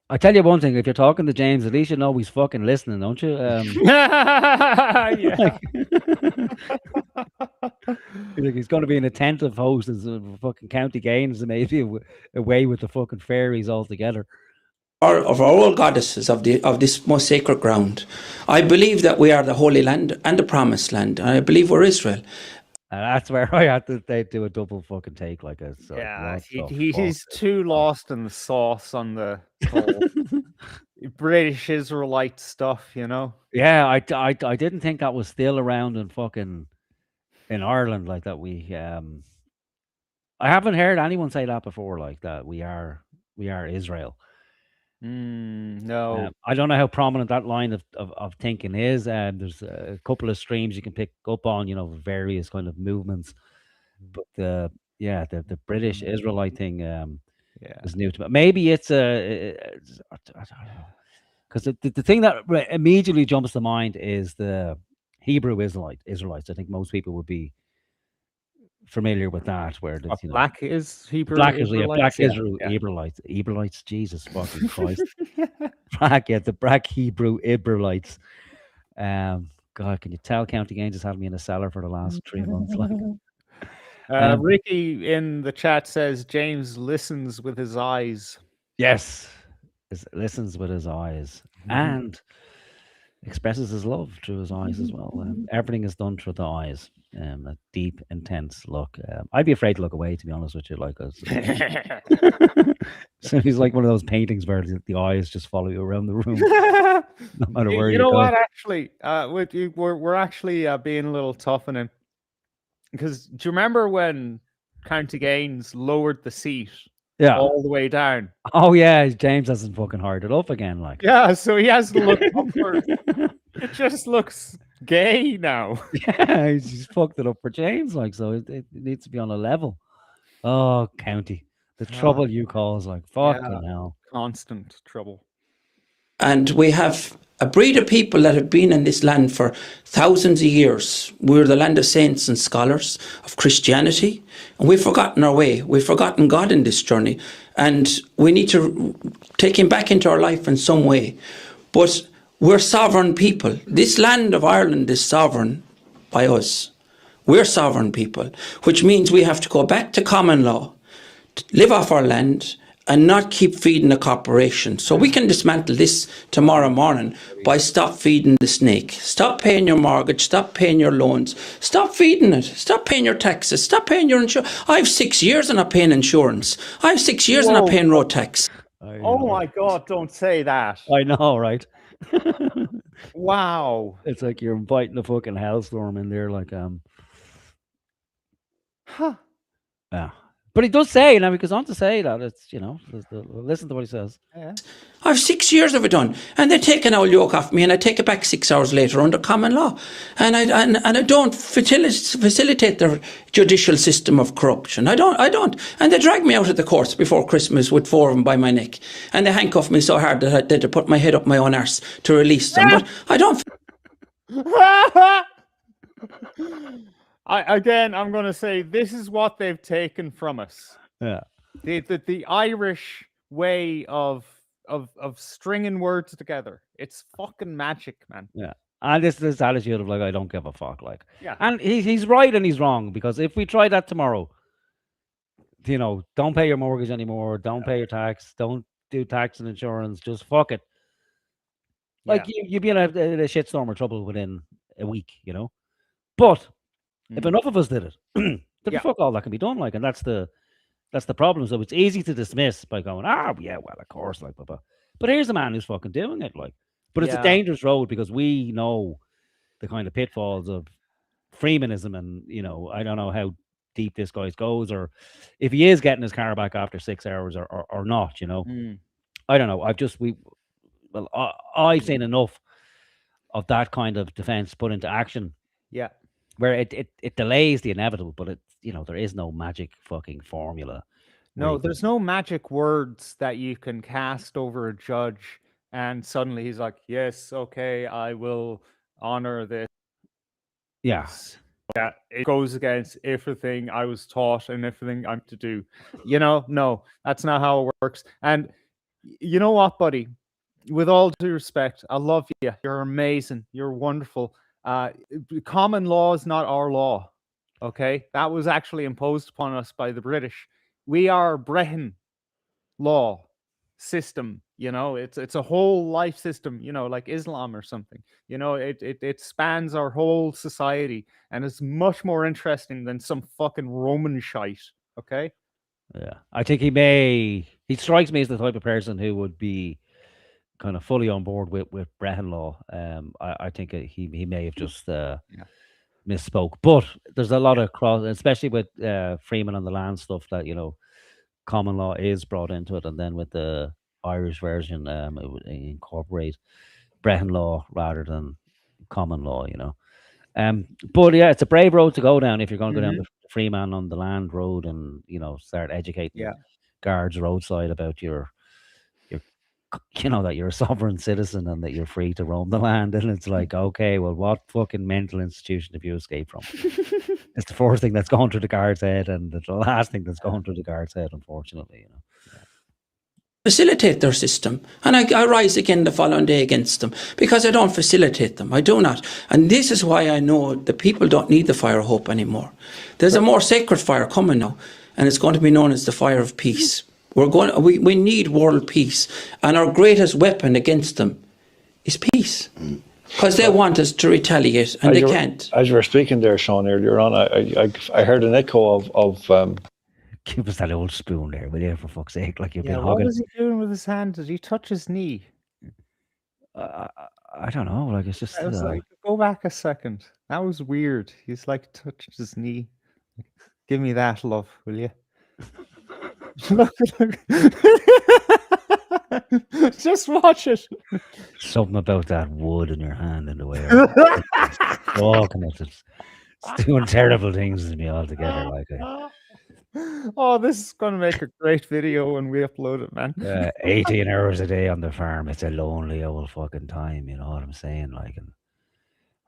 I tell you one thing, if you're talking to James, at least you know he's fucking listening, don't you?
Yeah.
He's going to be an attentive host as a fucking county games and maybe away with the fucking fairies altogether.
Of our old goddesses of this most sacred ground. I believe that we are the Holy Land and the Promised Land. I believe we're Israel.
That's where I had to do a double fucking take like a...
He's too lost in the sauce on the whole British Israelite stuff,
Yeah, I didn't think that was still around in Ireland like that. I haven't heard anyone say that before, like that we are Israel.
No.
I don't know how prominent that line of thinking is. There's a couple of streams you can pick up on, various kind of movements. But the British Israelite thing is new to me. Maybe it's because the thing that immediately jumps to mind is the Hebrew Israelites. I think most people would be familiar with that, where
Black is Hebrew.
Hebrewites, Jesus fucking Christ. The black Hebrew Israelites. God, can you tell County Games has had me in a cellar for the last 3 months?
Ricky in the chat says James listens with his eyes.
Yes, listens with his eyes, and expresses his love through his eyes as well. Everything is done through the eyes. A deep, intense look. I'd be afraid to look away, to be honest with you. Like, so he's like one of those paintings where the eyes just follow you around the room, no matter where you
know
go.
what? Actually, with you, we're actually being a little tough on him, because do you remember when County Gaines lowered the seat
Yeah.
all the way down?
Oh yeah, James hasn't fucking hired it up again. Like,
Yeah, so he has to look upward. It just looks gay now.
yeah, he's fucked it up for James. Like, so it needs to be on a level. Oh, County, the trouble you cause, like, fucking hell.
Constant trouble.
And we have a breed of people that have been in this land for thousands of years. We're the land of saints and scholars, of Christianity, and we've forgotten our way. We've forgotten God in this journey, and we need to take him back into our life in some way. But we're sovereign people. This land of Ireland is sovereign by us. We're sovereign people, which means we have to go back to common law, live off our land, and not keep feeding the corporation. So we can dismantle this tomorrow morning by stop feeding the snake. Stop paying your mortgage, stop paying your loans, stop feeding it, stop paying your taxes, stop paying your insurance. I have 6 years and I'm paying insurance. I have 6 years and I'm paying road tax.
Oh my God, don't say that.
I know, right?
Wow.
It's like you're inviting a fucking hellstorm in there, like,
Huh.
yeah. But he does say, and he goes on to say that it's, you know, listen to what he says.
Yeah.
I have 6 years of it done, and they take an old yoke off me, and I take it back 6 hours later under common law, and I don't facilitate the judicial system of corruption. I don't, and they drag me out of the courts before Christmas with 4 of them by my neck, and they handcuff me so hard that I had to put my head up my own arse to release them. But I don't.
I'm going to say this is what they've taken from us.
Yeah.
The Irish way of stringing words together. It's fucking magic, man.
Yeah. And this attitude of like, I don't give a fuck. Like,
Yeah.
And he's right and he's wrong, because if we try that tomorrow, you know, don't pay your mortgage anymore, don't pay your tax, don't do tax and insurance, just fuck it. Like, you'd be in a shitstorm of trouble within a week, you know. But if enough of us did it, then fuck all that can be done. Like, and that's the problem. So it's easy to dismiss by going, yeah, well, of course, like, blah, blah. But here's a man who's fucking doing it, like. But it's a dangerous road, because we know the kind of pitfalls of Freemanism, and, you know, I don't know how deep this guy goes, or if he is getting his car back after 6 hours or not, you know. I don't know. I've seen enough of that kind of defense put into action.
Yeah.
Where it delays the inevitable, but it, you know, there is no magic fucking formula.
No, there's no magic words that you can cast over a judge and suddenly he's like, yes, okay, I will honor this.
Yeah.
Yeah, it goes against everything I was taught and everything I'm to do. You know, no, that's not how it works. And you know what, buddy? With all due respect, I love you. You're amazing. You're wonderful. Common law is not our law. Okay, that was actually imposed upon us by the British. We are Brehon law system. You know, it's a whole life system. You know, like Islam or something. You know, it spans our whole society, and it's much more interesting than some fucking Roman shite. Okay.
Yeah, I think he strikes me as the type of person who would be kind of fully on board with Brehon law. I think he may have just misspoke, but there's a lot of cross, especially with Freeman on the land stuff, that, you know, common law is brought into it, and then with the Irish version, it would incorporate Brehon law rather than common law, you know. But yeah, it's a brave road to go down if you're going to go down the Freeman on the land road, and, you know, start educating guards roadside about your you know, that you're a sovereign citizen and that you're free to roam the land. And it's like, okay, well, what fucking mental institution have you escaped from? It's the first thing that's going through the guard's head, and the last thing that's going through the guard's head, unfortunately, you know.
Facilitate their system, and I rise again the following day against them, because I don't facilitate them. I do not. And this is why I know the people don't need the fire of hope anymore. There's a more sacred fire coming now, and it's going to be known as the fire of peace. We need world peace, and our greatest weapon against them is peace. Because they want us to retaliate, and they can't.
As you were speaking there, Sean, earlier on, I heard an echo of
Give us that old spoon there, will you? For fuck's sake, like you've
Yeah,
been
what
hogging.
was he doing with his hand? Did he touch his knee?
I don't know. Like it's just.
I was like, go back a second. That was weird. He's like touched his knee. Give me that, love, will you? Look. Just watch it.
Something about that wood in your hand and the way it's talking. It's doing terrible things to me altogether. Like
Oh, this is gonna make a great video when we upload it, man.
18 hours a day on the farm. It's a lonely old fucking time. You know what I'm saying? Like, and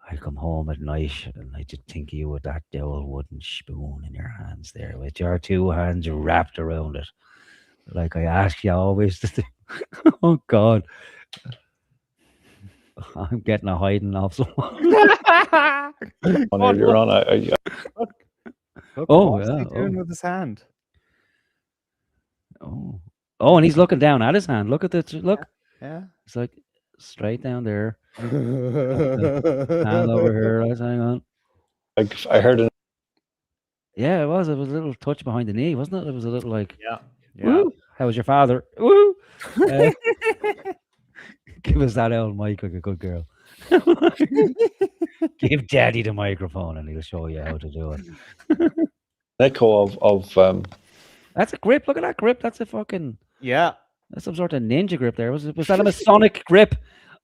I come home at night and I just think of you with that old wooden spoon in your hands there, with your two hands wrapped around it. Like I ask you always to do. Oh God, I'm getting a hiding off someone.
earlier on.
Look,
Oh,
what's
yeah,
he doing with his hand?
Oh, and he's looking down at his hand. Look at this. Look,
Yeah.
it's like straight down there. Hand over here. Let's hang on.
I heard an
Yeah, it was. It was a little touch behind the knee, wasn't it? It was a little like,
Yeah.
woo. How was your father? Woo. Give us that old mic like a good girl. Give Daddy the microphone and he'll show you how to do it.
echo of
That's a grip. Look at that grip. That's a fucking.
Yeah.
That's some sort of ninja grip there. Was that a Masonic grip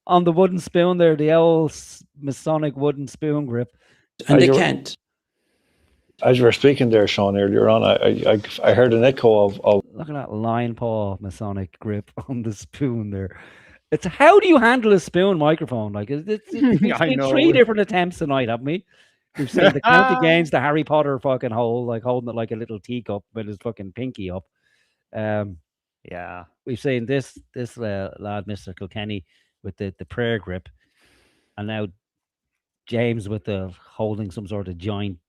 on the wooden spoon there? The old Masonic wooden spoon grip.
And they can't.
As you were speaking there, Sean, earlier on, I heard an echo of
Look at that lion paw Masonic grip on the spoon there. It's how do you handle a spoon microphone? Like we've
I
seen
know.
3 different attempts tonight, haven't we? We've seen the count against the Harry Potter fucking hole, like holding it like a little teacup with his fucking pinky up.
Yeah.
We've seen this lad, Mr. Kilkenny, with the prayer grip, and now James with the holding some sort of joint.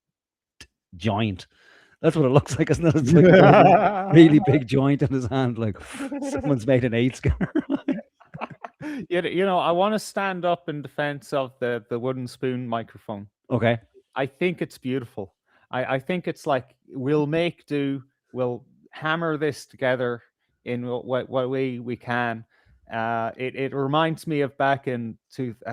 That's what it looks like, isn't it? It's like a really big joint in his hand, like someone's made an 8 scanner.
You know, I want to stand up in defense of the wooden spoon microphone.
Okay.
I think it's beautiful. I think it's like we'll make do. We'll hammer this together in what way we can. It reminds me of back in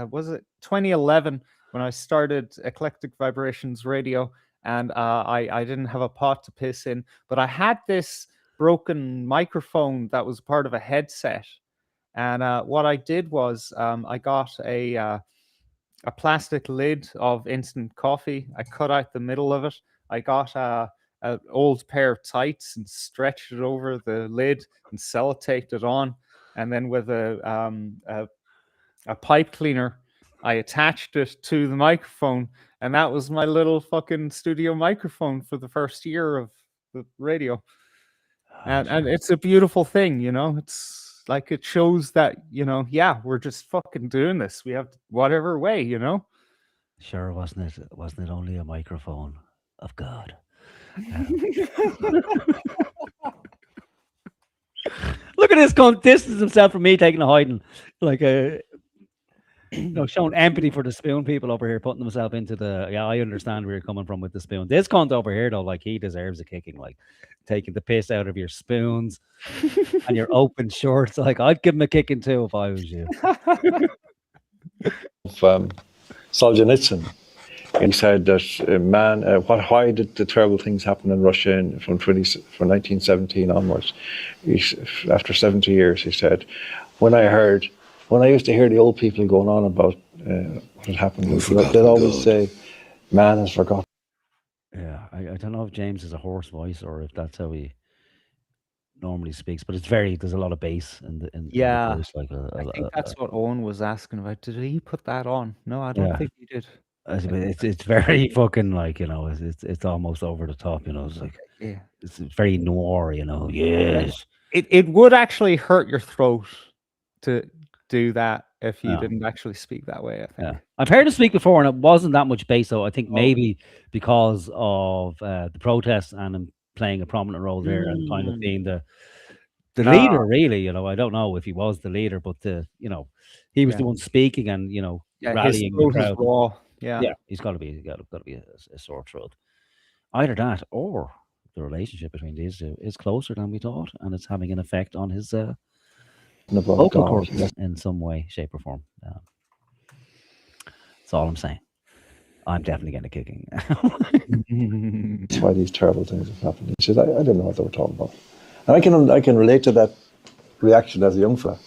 was it 2011 when I started Eclectic Vibrations Radio, and I didn't have a pot to piss in, but I had this broken microphone that was part of a headset. And what I did was I got a plastic lid of instant coffee. I cut out the middle of it. I got an old pair of tights and stretched it over the lid and sellotaped it on. And then with a pipe cleaner, I attached it to the microphone. And that was my little fucking studio microphone for the first year of the radio. And it's a beautiful thing, you know. It's like it shows that, you know, yeah, we're just fucking doing this. We have whatever way, you know.
Sure, wasn't it? Wasn't it only a microphone of God? Look at this cunt distance himself from me taking a hiding, like a. Showing empathy for the spoon people over here, putting themselves into the. Yeah, I understand where you're coming from with the spoon. This cunt over here, though, like he deserves a kicking, like taking the piss out of your spoons and your open shorts. Like I'd give him a kicking too if I was you.
Solzhenitsyn. He said that why did the terrible things happen in Russia from 1917 onwards? After 70 years, he said, when I used to hear the old people going on about what had happened, they'd always say, man has forgotten.
Yeah, I don't know if James is a hoarse voice or if that's how he normally speaks, but there's a lot of bass in the voice. Like
I think that's what Owen was asking about. Did he put that on? No, I don't think he did.
It's very fucking like, you know, it's almost over the top, you know. It's like it's very noir, you know. Yes,
it would actually hurt your throat to do that if you didn't actually speak that way. I think.
Yeah. I've heard him speak before, and it wasn't that much bass. So I think maybe because of the protests and him playing a prominent role there and kind of being the leader, really. You know, I don't know if he was the leader, but you know, he was the one speaking, and you know,
Yeah, his
rallying the
throat is
crowd.
raw. Yeah.
Yeah, he's got to be a sore throat. Either that or the relationship between these two is closer than we thought, and it's having an effect on his vocal cords in some way, shape, or form. That's all I'm saying. I'm definitely getting a kicking.
That's why these terrible things have happened. He says, I didn't know what they were talking about. And I can relate to that reaction as a young fella.